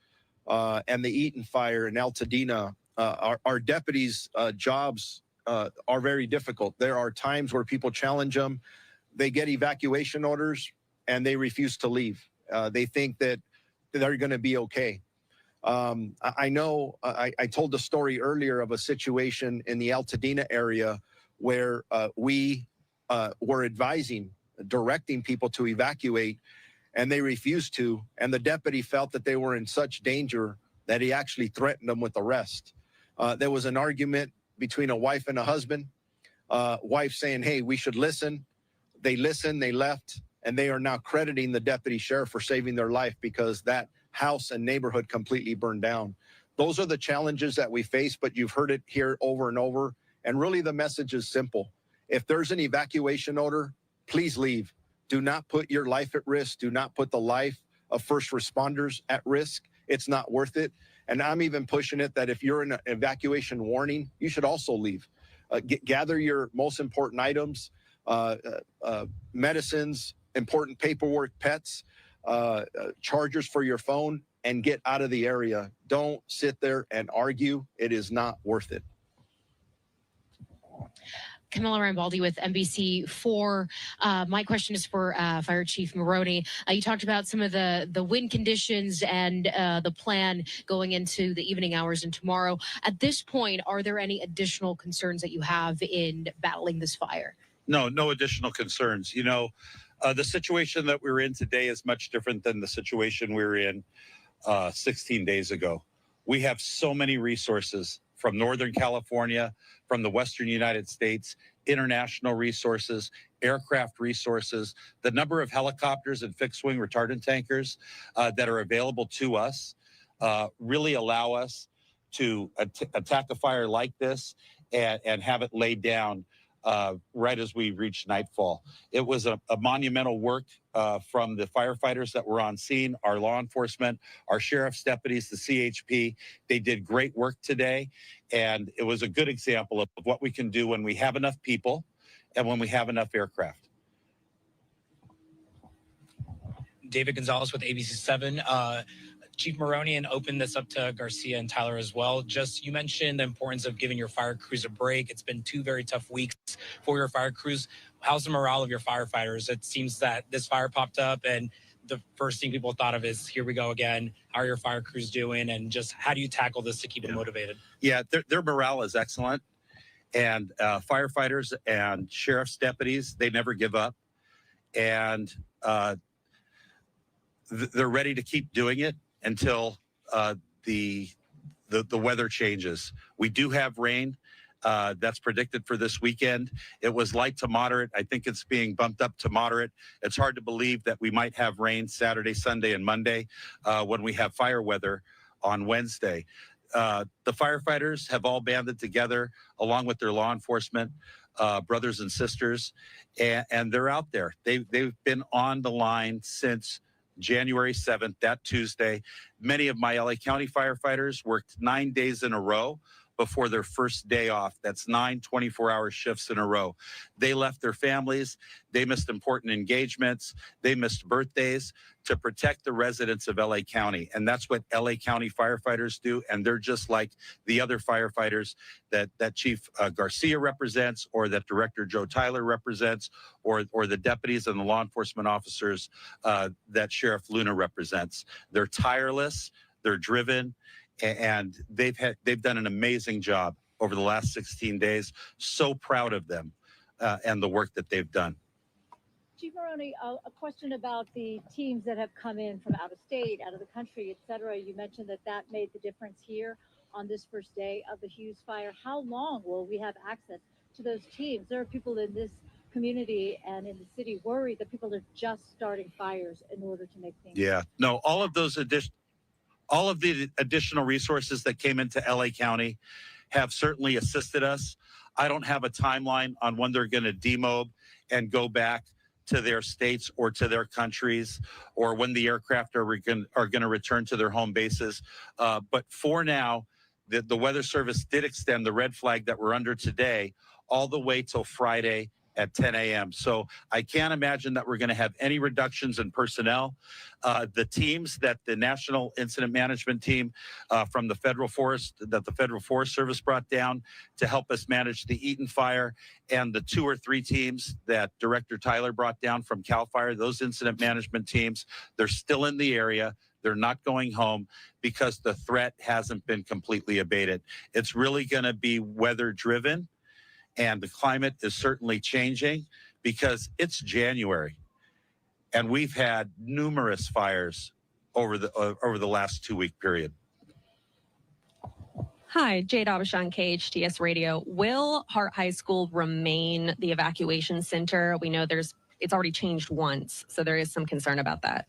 and the Eaton fire in Altadena, our deputies' jobs are very difficult. There are times where people challenge them. They get evacuation orders and they refuse to leave. They think that they're going to be okay. I know I told the story earlier of a situation in the Altadena area where we were directing people to evacuate, and they refused to, and the deputy felt that they were in such danger that he actually threatened them with arrest. There was an argument between a wife and a husband, wife saying, hey, we should listen. They listened, they left, and they are now crediting the deputy sheriff for saving their life because that house and neighborhood completely burned down. Those are the challenges that we face, but you've heard it here over and over, and really the message is simple. If there's an evacuation order, please leave. Do not put your life at risk. Do not put the life of first responders at risk. It's not worth it. And I'm even pushing it that if you're in an evacuation warning, you should also leave. Gather your most important items, medicines, important paperwork, pets, chargers for your phone, and get out of the area. Don't sit there and argue. It is not worth it. Camilla Rambaldi with NBC4. My question is for Fire Chief Maroney. You talked about some of the wind conditions and the plan going into the evening hours and tomorrow. At this point, are there any additional concerns that you have in battling this fire? No additional concerns. You know, the situation that we're in today is much different than the situation we were in 16 days ago. We have so many resources from Northern California, from the Western United States, international resources, aircraft resources, the number of helicopters and fixed wing retardant tankers that are available to us really allow us to attack a fire like this and have it laid down right as we reached nightfall. It was a monumental work from the firefighters that were on scene, our law enforcement, our sheriff's deputies, the CHP. They did great work today, and it was a good example of what we can do when we have enough people and when we have enough aircraft. David Gonzalez with ABC7. Chief Maronian opened this up to Garcia and Tyler as well. Just, you mentioned the importance of giving your fire crews a break. It's been 2 very tough weeks for your fire crews. How's the morale of your firefighters? It seems that this fire popped up and the first thing people thought of is, here we go again. How are your fire crews doing? And just how do you tackle this to keep them motivated? Yeah, their morale is excellent. And firefighters and sheriff's deputies, they never give up. And they're ready to keep doing it until the weather changes. We do have rain that's predicted for this weekend. It was light to moderate. I think it's being bumped up to moderate. It's hard to believe that we might have rain Saturday, Sunday, and Monday when we have fire weather on Wednesday. The firefighters have all banded together along with their law enforcement brothers and sisters, and they're out there. They've been on the line since January 7th, that Tuesday. Many of my LA County firefighters worked 9 days in a row before their first day off. That's 9 24-hour shifts in a row. They left their families. They missed important engagements. They missed birthdays to protect the residents of LA County. And that's what LA County firefighters do. And they're just like the other firefighters that Chief Garcia represents, or that Director Joe Tyler represents, or the deputies and the law enforcement officers that Sheriff Luna represents. They're tireless, they're driven, and they've done an amazing job over the last 16 days. So proud of them and the work that they've done. Chief Maroney, a question about the teams that have come in from out of state, out of the country, et cetera. You mentioned that made the difference here on this first day of the Hughes Fire. How long will we have access to those teams? There are people in this community and in the city worried that people are just starting fires in order to make things. Yeah, no, all of the additional resources that came into LA County have certainly assisted us. I don't have a timeline on when they're going to demob and go back to their states or to their countries, or when the aircraft are going to return to their home bases. But for now, the Weather Service did extend the red flag that we're under today all the way till Friday at 10 a.m. So I can't imagine that we're going to have any reductions in personnel. The teams that the National Incident Management Team from the Federal Forest Service brought down to help us manage the Eaton Fire, and the 2 or 3 teams that Director Tyler brought down from CAL FIRE, those incident management teams, they're still in the area. They're not going home because the threat hasn't been completely abated. It's really going to be weather driven. And the climate is certainly changing because it's January, and we've had numerous fires over the last 2-week period. Hi, Jade Abishan, KHTS Radio. Will Hart High School remain the evacuation center? We know it's already changed once, so there is some concern about that.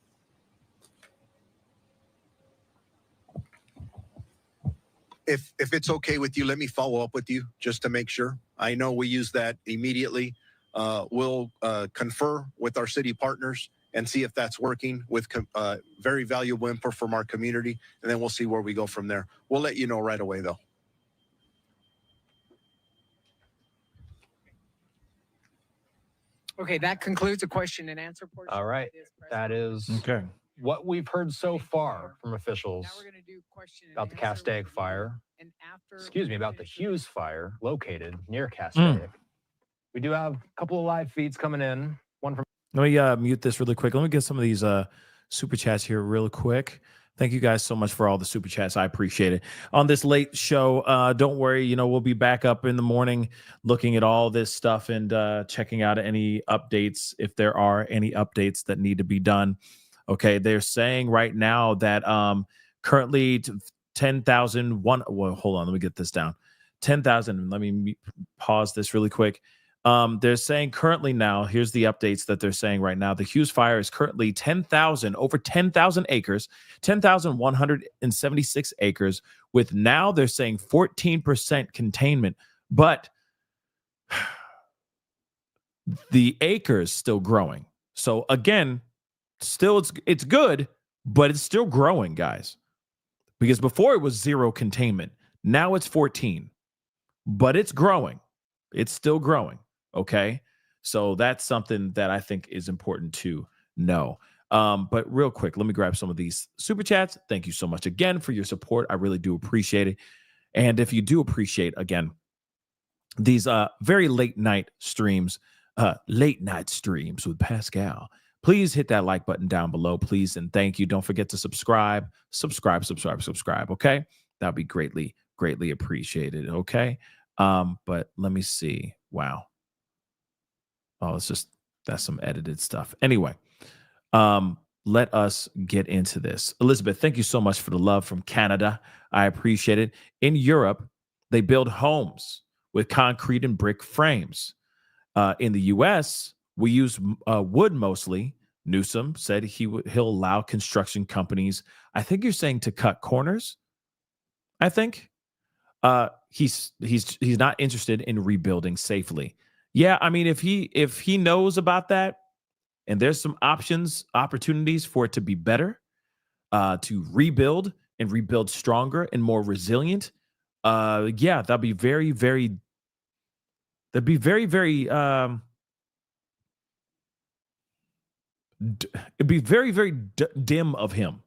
If it's okay with you, let me follow up with you just to make sure. I know we use that immediately. We'll confer with our city partners and see if that's working with very valuable input from our community, and then we'll see where we go from there. We'll let you know right away, though. Okay, that concludes the question and answer portion. All right, that is okay. What we've heard so far from officials about the Castaic fire, about the Hughes Fire located near Castaic. We do have a couple of live feeds coming in. One from. Let me mute this really quick. Let me get some of these super chats here real quick. Thank you guys so much for all the super chats. I appreciate it. On this late show, don't worry, we'll be back up in the morning looking at all this stuff and checking out any updates, if there are any updates that need to be done. Okay, they're saying right now that currently 10,001. Well, hold on, let me get this down. 10,000. Let me pause this really quick. They're saying currently now, here's the updates that they're saying right now. The Hughes Fire is currently over 10,000 acres, 10,176 acres, with now they're saying 14% containment. But the acres still growing. So again, still it's good, but it's still growing, guys. Because before it was 0 containment. Now it's 14. But it's growing. It's still growing. Okay. So that's something that I think is important to know. But real quick, let me grab some of these super chats. Thank you so much again for your support. I really do appreciate it. And if you do appreciate, again, these very late night streams with Pascal, please hit that like button down below, please. And thank you. Don't forget to subscribe. Okay. That'd be greatly appreciated. Okay. But let me see. Wow. Oh, that's some edited stuff. Anyway, let us get into this. Elizabeth, thank you so much for the love from Canada. I appreciate it. In Europe, they build homes with concrete and brick frames. In the U.S., we use wood mostly. Newsom said he'll allow construction companies, I think you're saying, to cut corners. I think he's not interested in rebuilding safely. Yeah, I mean, if he knows about that, and there's some opportunities for it to be better, to rebuild and rebuild stronger and more resilient. Yeah, that'd be very, very it'd be very, very dim of him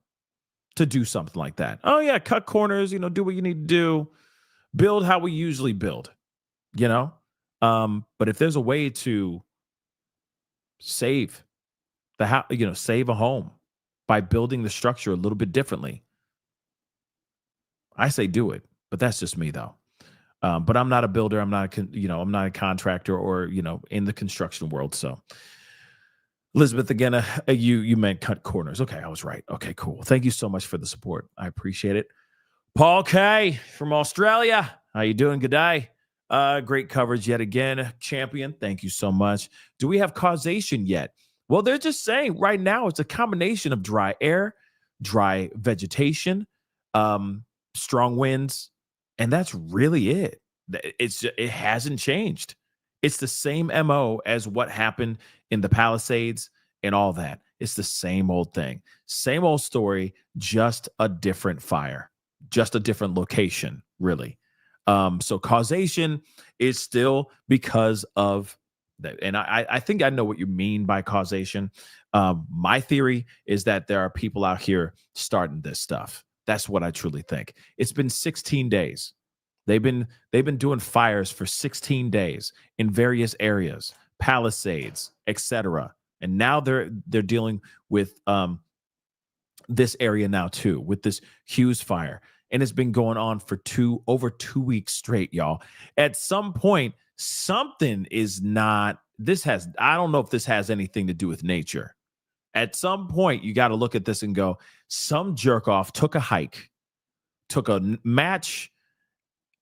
to do something like that. Oh yeah, cut corners, do what you need to do, build how we usually build, but if there's a way to save the house, save a home by building the structure a little bit differently, I say do it. But that's just me though. But I'm not a builder. I'm not a contractor or, in the construction world. So Elizabeth, again, you meant cut corners. Okay, I was right. Okay, cool. Thank you so much for the support. I appreciate it. Paul K from Australia. How you doing? Good day. Great coverage yet again. Champion, thank you so much. Do we have causation yet? Well, they're just saying right now it's a combination of dry air, dry vegetation, strong winds, and that's really it. It hasn't changed. It's the same MO as what happened in the Palisades and all that. It's the same old thing. Same old story, just a different fire, just a different location, really. So causation is still because of that. And I think I know what you mean by causation. My theory is that there are people out here starting this stuff. That's what I truly think. It's been 16 days. They've been doing fires for 16 days in various areas, Palisades, etc. And now they're dealing with this area now too, with this Hughes Fire. And it's been going on for over 2 weeks straight, y'all. At some point, something is not, I don't know if this has anything to do with nature. At some point, you got to look at this and go, some jerk off took a hike, took a match,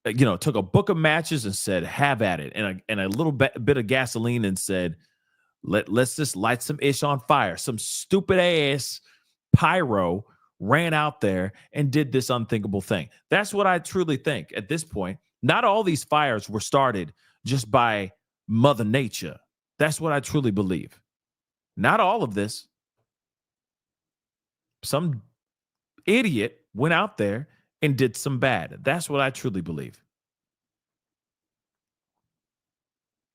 took a book of matches and said, have at it. And a little bit of gasoline and said, let's just light some ish on fire. Some stupid ass pyro ran out there and did this unthinkable thing. That's what I truly think at this point. Not all these fires were started just by Mother Nature. That's what I truly believe. Not all of this. Some idiot went out there and did some bad. That's what I truly believe.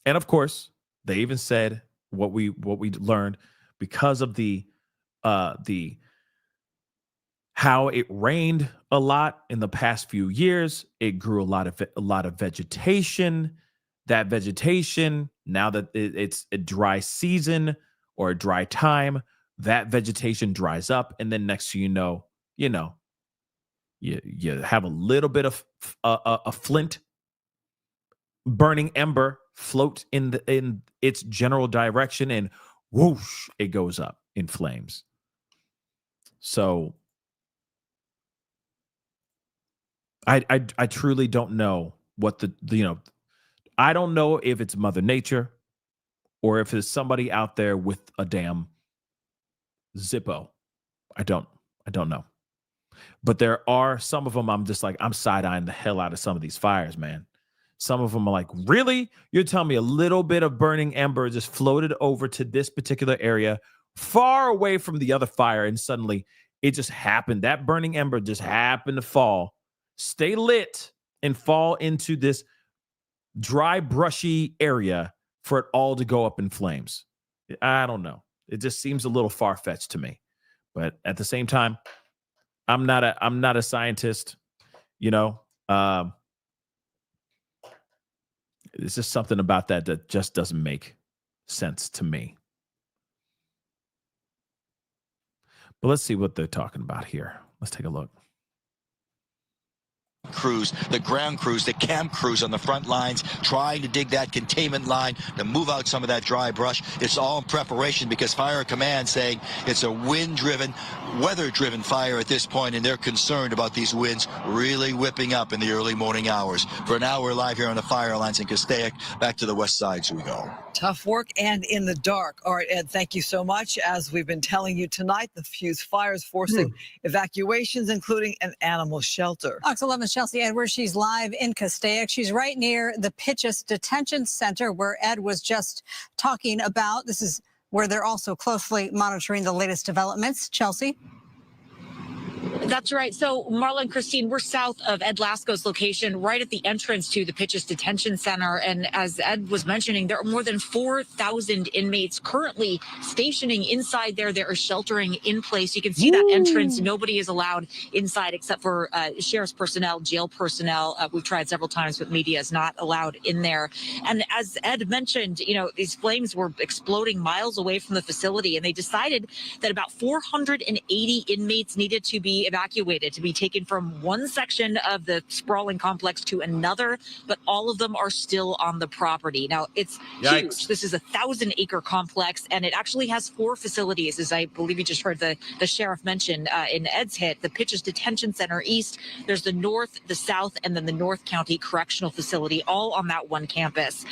And of course, they even said what we learned because of the how it rained a lot in the past few years. It grew a lot of vegetation. That vegetation, now that it's a dry season or a dry time, that vegetation dries up, and then next thing you know, you have a little bit of a flint burning ember float in its general direction, and whoosh, it goes up in flames. So I truly don't know what I don't know if it's Mother Nature or if it's somebody out there with a damn Zippo. I don't know. But there are some of them I'm just like, I'm side-eyeing the hell out of some of these fires, man. Some of them are like, really? You're telling me a little bit of burning ember just floated over to this particular area, far away from the other fire, and suddenly it just happened. That burning ember just happened to fall, stay lit, and fall into this dry, brushy area for it all to go up in flames. I don't know. It just seems a little far-fetched to me. But at the same time, I'm not a scientist, you know. It's just something about that just doesn't make sense to me. But let's see what they're talking about here. Let's take a look. Crews, the ground crews, the camp crews on the front lines trying to dig that containment line to move out some of that dry brush. It's all in preparation because Fire Command saying it's a wind-driven, weather-driven fire at this point, and they're concerned about these winds really whipping up in the early morning hours. For an hour live here on the fire lines in Castaic, back to the west side we go. Tough work and in the dark. All right, Ed, thank you so much. As we've been telling you tonight, the Hughes Fire is forcing evacuations, including an animal shelter. Fox 11's Chelsea Edwards, she's live in Castaic. She's right near the Pitchess Detention Center where Ed was just talking about. This is where they're also closely monitoring the latest developments. Chelsea? That's right. So, Marla and Christine, we're south of Ed Lasco's location, right at the entrance to the Pitchess Detention Center. And as Ed was mentioning, there are more than 4,000 inmates currently stationing inside there. They are sheltering in place. You can see that entrance. Nobody is allowed inside except for sheriff's personnel, jail personnel. We've tried several times, but media is not allowed in there. And as Ed mentioned, you know, these flames were exploding miles away from the facility, and they decided that about 480 inmates needed to be evacuated, to be taken from one section of the sprawling complex to another, but all of them are still on the property. Now, it's huge. This is a 1,000-acre complex, and it actually has 4 facilities, as I believe you just heard the sheriff mention in Ed's hit. The Pitchess Detention Center East, there's the North, the South, and then the North County Correctional Facility, all on that one campus.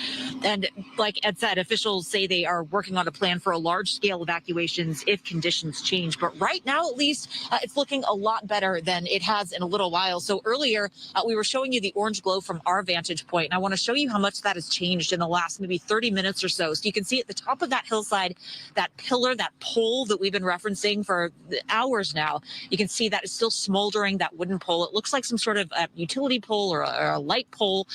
And like Ed said, officials say they are working on a plan for a large-scale evacuations if conditions change. But right now, at least, it's looking a lot better than it has in a little while. So earlier, we were showing you the orange glow from our vantage point, and I want to show you how much that has changed in the last maybe 30 minutes or so. So you can see at the top of that hillside, that pillar, that pole that we've been referencing for hours now, you can see that it's still smoldering, that wooden pole. It looks like some sort of utility pole or a light pole.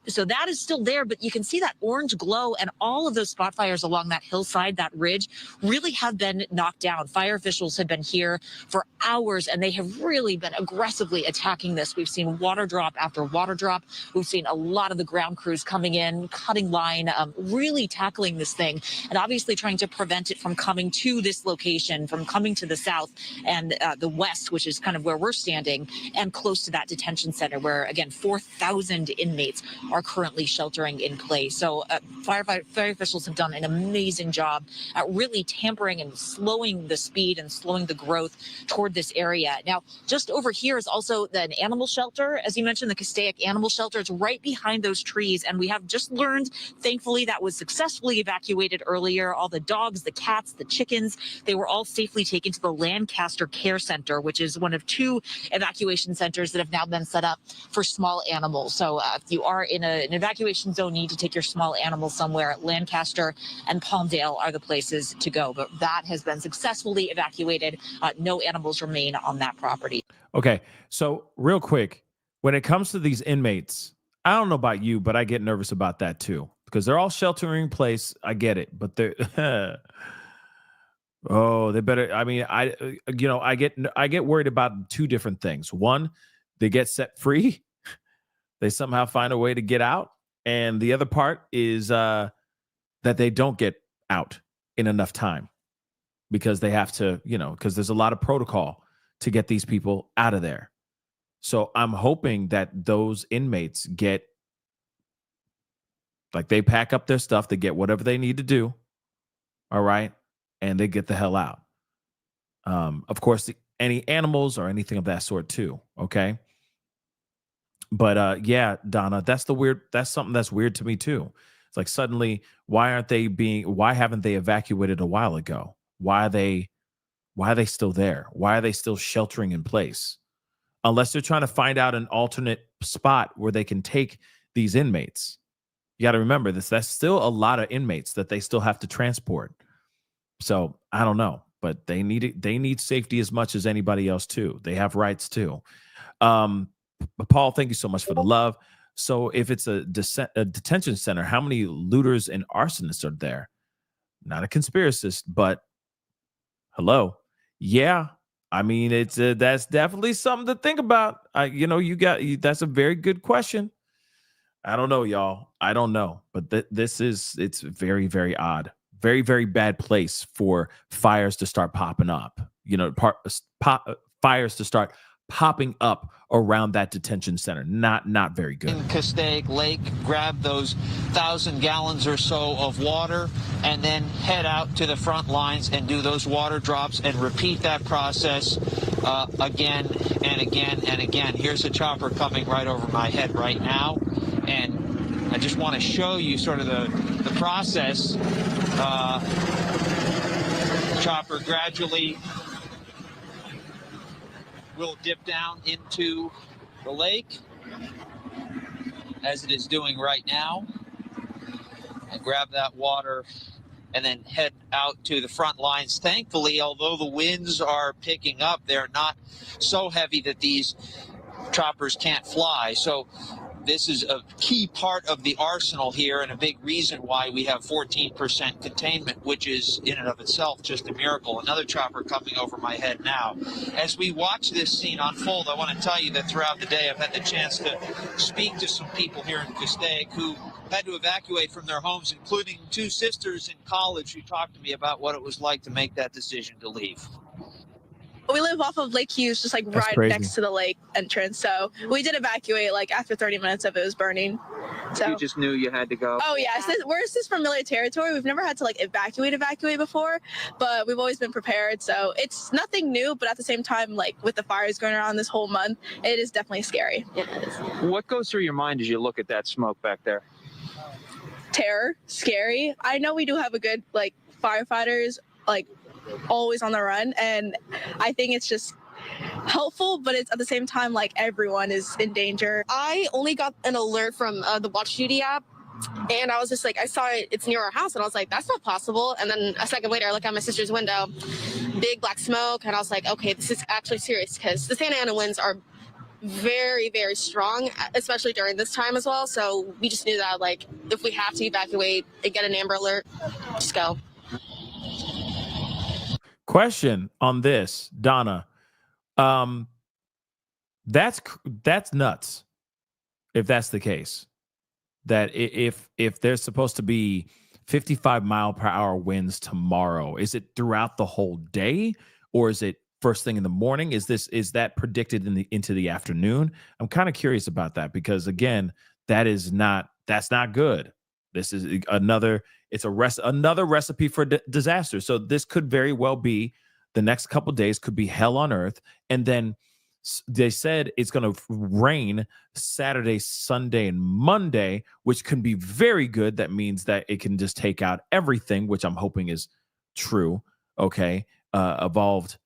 So that is still there, but you can see that orange glow, and all of those spot fires along that hillside, that ridge, really have been knocked down. Fire officials have been here for hours, and they have really been aggressively attacking this. We've seen water drop after water drop. We've seen a lot of the ground crews coming in, cutting line, really tackling this thing, and obviously trying to prevent it from coming to this location, from coming to the south and the west, which is kind of where we're standing, and close to that detention center where, again, 4,000 inmates are currently sheltering in place. So fire officials have done an amazing job at really tampering and slowing the speed and slowing the growth toward this area. Now, just over here is also an animal shelter. As you mentioned, the Castaic Animal Shelter is right behind those trees, and we have just learned, thankfully, that was successfully evacuated earlier. All the dogs, the cats, the chickens, they were all safely taken to the Lancaster Care Center, which is one of 2 evacuation centers that have now been set up for small animals. So if you are in an evacuation zone, you need to take your small animals somewhere. Lancaster and Palmdale are the places to go, but that has been successfully evacuated. No animals remain on that property. Okay, so real quick, when it comes to these inmates, I don't know about you, but I get nervous about that too, because they're all sheltering in place. I get it, but they're oh, they better. I mean, I get worried about 2 different things. One, they get set free, they somehow find a way to get out, and the other part is that they don't get out in enough time because they have to, because there's a lot of protocol to get these people out of there. So I'm hoping that those inmates get, like, they pack up their stuff, they get whatever they need to do, all right, and they get the hell out. Of course, any animals or anything of that sort too, okay? But yeah, Donna, that's something that's weird to me too. It's like, suddenly, why haven't they evacuated a while ago? Why are they still there? Why are they still sheltering in place? Unless they're trying to find out an alternate spot where they can take these inmates. You got to remember this. That's still a lot of inmates that they still have to transport. So I don't know, but they need safety as much as anybody else too. They have rights too. But Paul, thank you so much for the love. So if it's a detention center, how many looters and arsonists are there? Not a conspiracist, but hello. Yeah. I mean, it's that's definitely something to think about. That's a very good question. I don't know, y'all. I don't know, but it's very, very odd. Very, very bad place for fires to start popping up. Fires to start popping up around that detention center. Not very good. In Castaic Lake, grab those 1,000 gallons or so of water, and then head out to the front lines and do those water drops and repeat that process again and again and again. Here's a chopper coming right over my head right now, and I just want to show you sort of the process. Chopper gradually will dip down into the lake, as it is doing right now, and grab that water and then head out to the front lines. Thankfully, although the winds are picking up, they're not so heavy that these choppers can't fly. So this is a key part of the arsenal here, and a big reason why we have 14% containment, which is in and of itself just a miracle. Another chopper coming over my head now. As we watch this scene unfold, I want to tell you that throughout the day I've had the chance to speak to some people here in Castaic who had to evacuate from their homes, including two sisters in college who talked to me about what it was like to make that decision to leave. We live off of Lake Hughes, just like That's right crazy. next to the lake entrance. So we did evacuate like after 30 minutes of it was burning. So You just knew you had to go. oh yeah, this is familiar territory. We've never had to like evacuate before, but we've always been prepared. So it's nothing new, but at the same time, like with the fires going around this whole month, it is definitely scary. What goes through your mind as you look at that smoke back there? Terror, scary. I know we do have a good like firefighters, like always on the run, and I think it's just helpful, but it's at the same time like everyone is in danger. I only got an alert from the Watch Duty app, and I was just like, I saw it's near our house, and I was like, that's not possible. And then a second later, I look out my sister's window, big black smoke, and I was like, okay, this is actually serious, because the Santa Ana winds are very, very strong, especially during this time as well. So we just knew that like if we have to evacuate and get an Amber Alert, just go. Question on this, Donna. That's nuts. If that's the case, that if there's supposed to be 55-mile-per-hour winds tomorrow, is it throughout the whole day, or is it first thing in the morning? Is that predicted into the afternoon? I'm kind of curious about that, because again, that's not good. This is another recipe for disaster. So this could very well be the next couple days could be hell on earth. And then they said it's going to rain Saturday, Sunday, and Monday, which can be very good. That means that it can just take out everything, which I'm hoping is true. Okay. Evolved.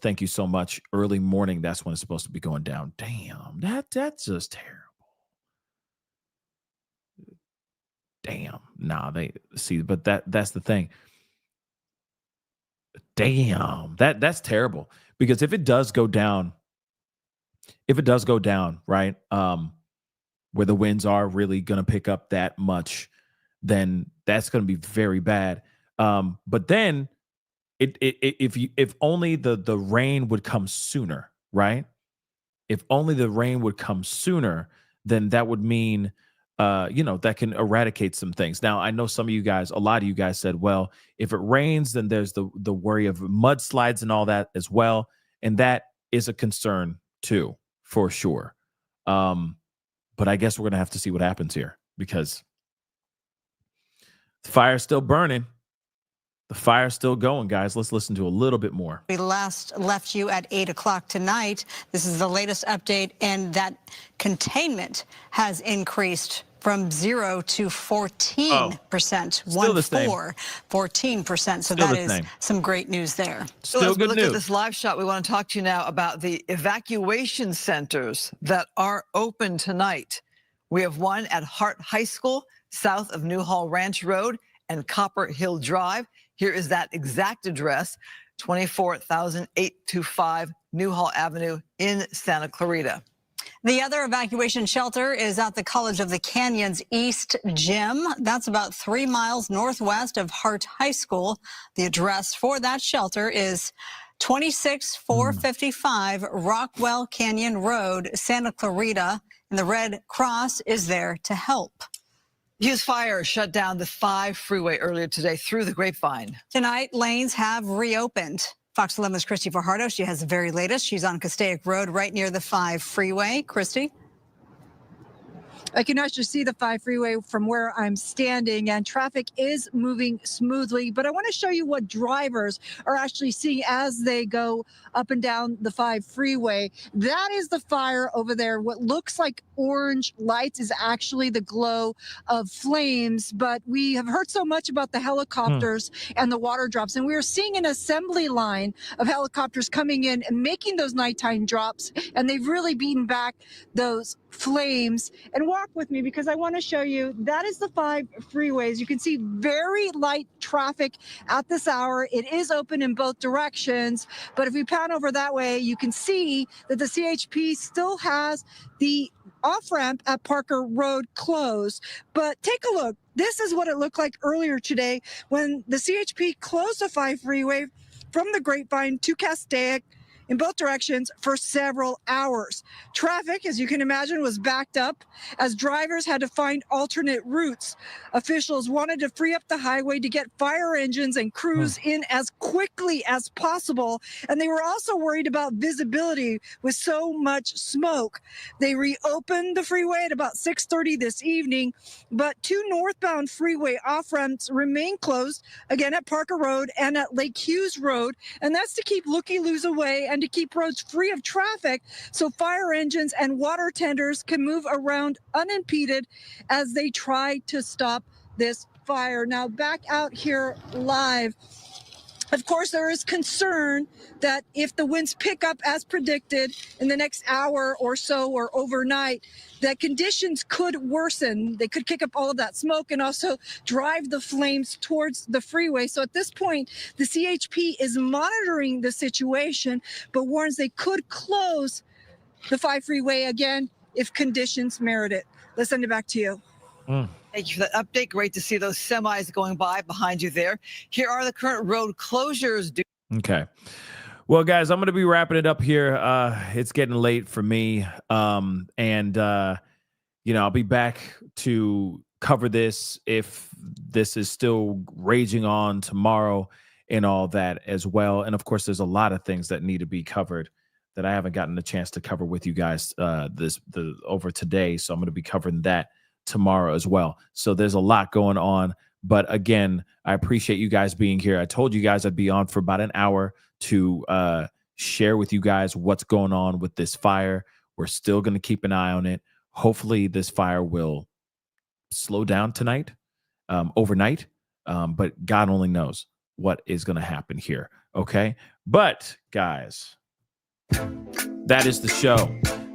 Thank you so much. Early morning. That's when it's supposed to be going down. Damn. That's just terrible. Damn. Nah, but that's the thing. Damn. That's terrible, because if it does go down, right, where the winds are really going to pick up that much, then that's going to be very bad. But then if only the rain would come sooner, right? If only the rain would come sooner, then that would mean that can eradicate some things. Now, I know a lot of you guys said, well, if it rains, then there's the worry of mudslides and all that as well. And that is a concern too, for sure. But I guess we're going to have to see what happens here, because the fire's still burning. The fire's still going, guys. Let's listen to a little bit more. We last left you at 8 o'clock tonight. This is the latest update, and that containment has increased from 0 to 14%. Still the same. 14%. So Still that the is same. some great news there. So Still as we good look news. at this live shot, we want to talk to you now about the evacuation centers that are open tonight. We have one at Hart High School, south of Newhall Ranch Road and Copper Hill Drive. Here is that exact address, 24,825 Newhall Avenue in Santa Clarita. The other evacuation shelter is at the College of the Canyons East Gym. That's about 3 miles northwest of Hart High School. The address for that shelter is 26455 Rockwell Canyon Road, Santa Clarita, and the Red Cross is there to help. Hughes Fire shut down the 5 freeway earlier today through the Grapevine. Tonight, lanes have reopened. Fox 11's Christy Fajardo, she has the very latest. She's on Castaic Road right near the 5 freeway. Christy? I can actually see the 5 freeway from where I'm standing, and traffic is moving smoothly. But I want to show you what drivers are actually seeing as they go up and down the 5 freeway. That is the fire over there. What looks like orange lights is actually the glow of flames. But we have heard so much about the helicopters and the water drops, and we are seeing an assembly line of helicopters coming in and making those nighttime drops, and they've really beaten back those flames. And walk with me because I want to show you that is the 5 freeways. You can see very light traffic at this hour. It is open in both directions, but if we pan over that way, you can see that the CHP still has the off-ramp at Parker Road closed. But take a look. This is what it looked like earlier today when the CHP closed the 5 freeway from the Grapevine to Castaic in both directions for several hours. Traffic, as you can imagine, was backed up as drivers had to find alternate routes. Officials wanted to free up the highway to get fire engines and crews in as quickly as possible. And they were also worried about visibility with so much smoke. They reopened the freeway at about 6:30 this evening, but 2 northbound freeway off-ramps remain closed, again at Parker Road and at Lake Hughes Road. And that's to keep looky-loos away and to keep roads free of traffic so fire engines and water tenders can move around unimpeded as they try to stop this fire. Now back out here live. Of course, there is concern that if the winds pick up as predicted in the next hour or so or overnight, that conditions could worsen. They could kick up all of that smoke and also drive the flames towards the freeway. So at this point, the CHP is monitoring the situation, but warns they could close the 5 freeway again if conditions merit it. Let's send it back to you. Thank you for that update. Great to see those semis going by behind you there. Here are the current road closures. Okay. Well, guys, I'm going to be wrapping it up here. It's getting late for me. I'll be back to cover this if this is still raging on tomorrow and all that as well. And of course, there's a lot of things that need to be covered that I haven't gotten a chance to cover with you guys over today. So I'm going to be covering that tomorrow as well. So there's a lot going on. But again, I appreciate you guys being here. I told you guys I'd be on for about an hour to share with you guys what's going on with this fire. We're still going to keep an eye on it. Hopefully this fire will slow down tonight, overnight. But God only knows what is going to happen here. Okay. But guys, that is the show.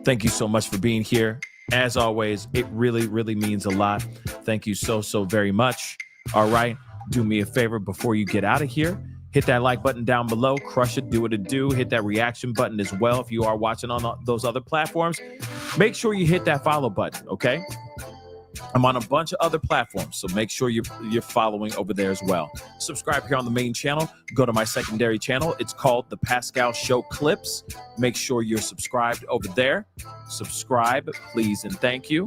Thank you so much for being here. As always, it really, really means a lot. Thank you so very much. All right. Do me a favor before you get out of here. Hit that like button down below. Crush it. Do what it do. Hit that reaction button as well. If you are watching on those other platforms, make sure you hit that follow button. Okay. I'm on a bunch of other platforms, so make sure you're following over there as well. Subscribe here on the main channel. Go to my secondary channel. It's called The Pascal Show Clips. Make sure you're subscribed over there. Subscribe, please, and thank you.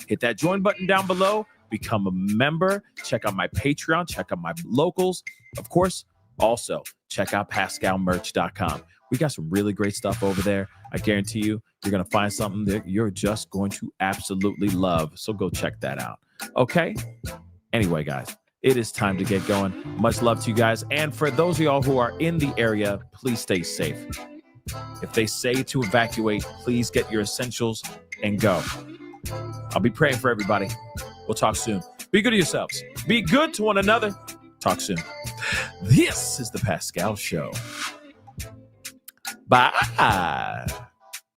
Hit that join button down below. Become a member. Check out my Patreon. Check out my locals. Of course, also check out PascalMerch.com. We got some really great stuff over there. I guarantee you're going to find something that you're just going to absolutely love. So go check that out. Okay. Anyway, guys, it is time to get going. Much love to you guys. And for those of y'all who are in the area, please stay safe. If they say to evacuate, please get your essentials and go. I'll be praying for everybody. We'll talk soon. Be good to yourselves. Be good to one another. Talk soon. This is The Pascal Show. Bye.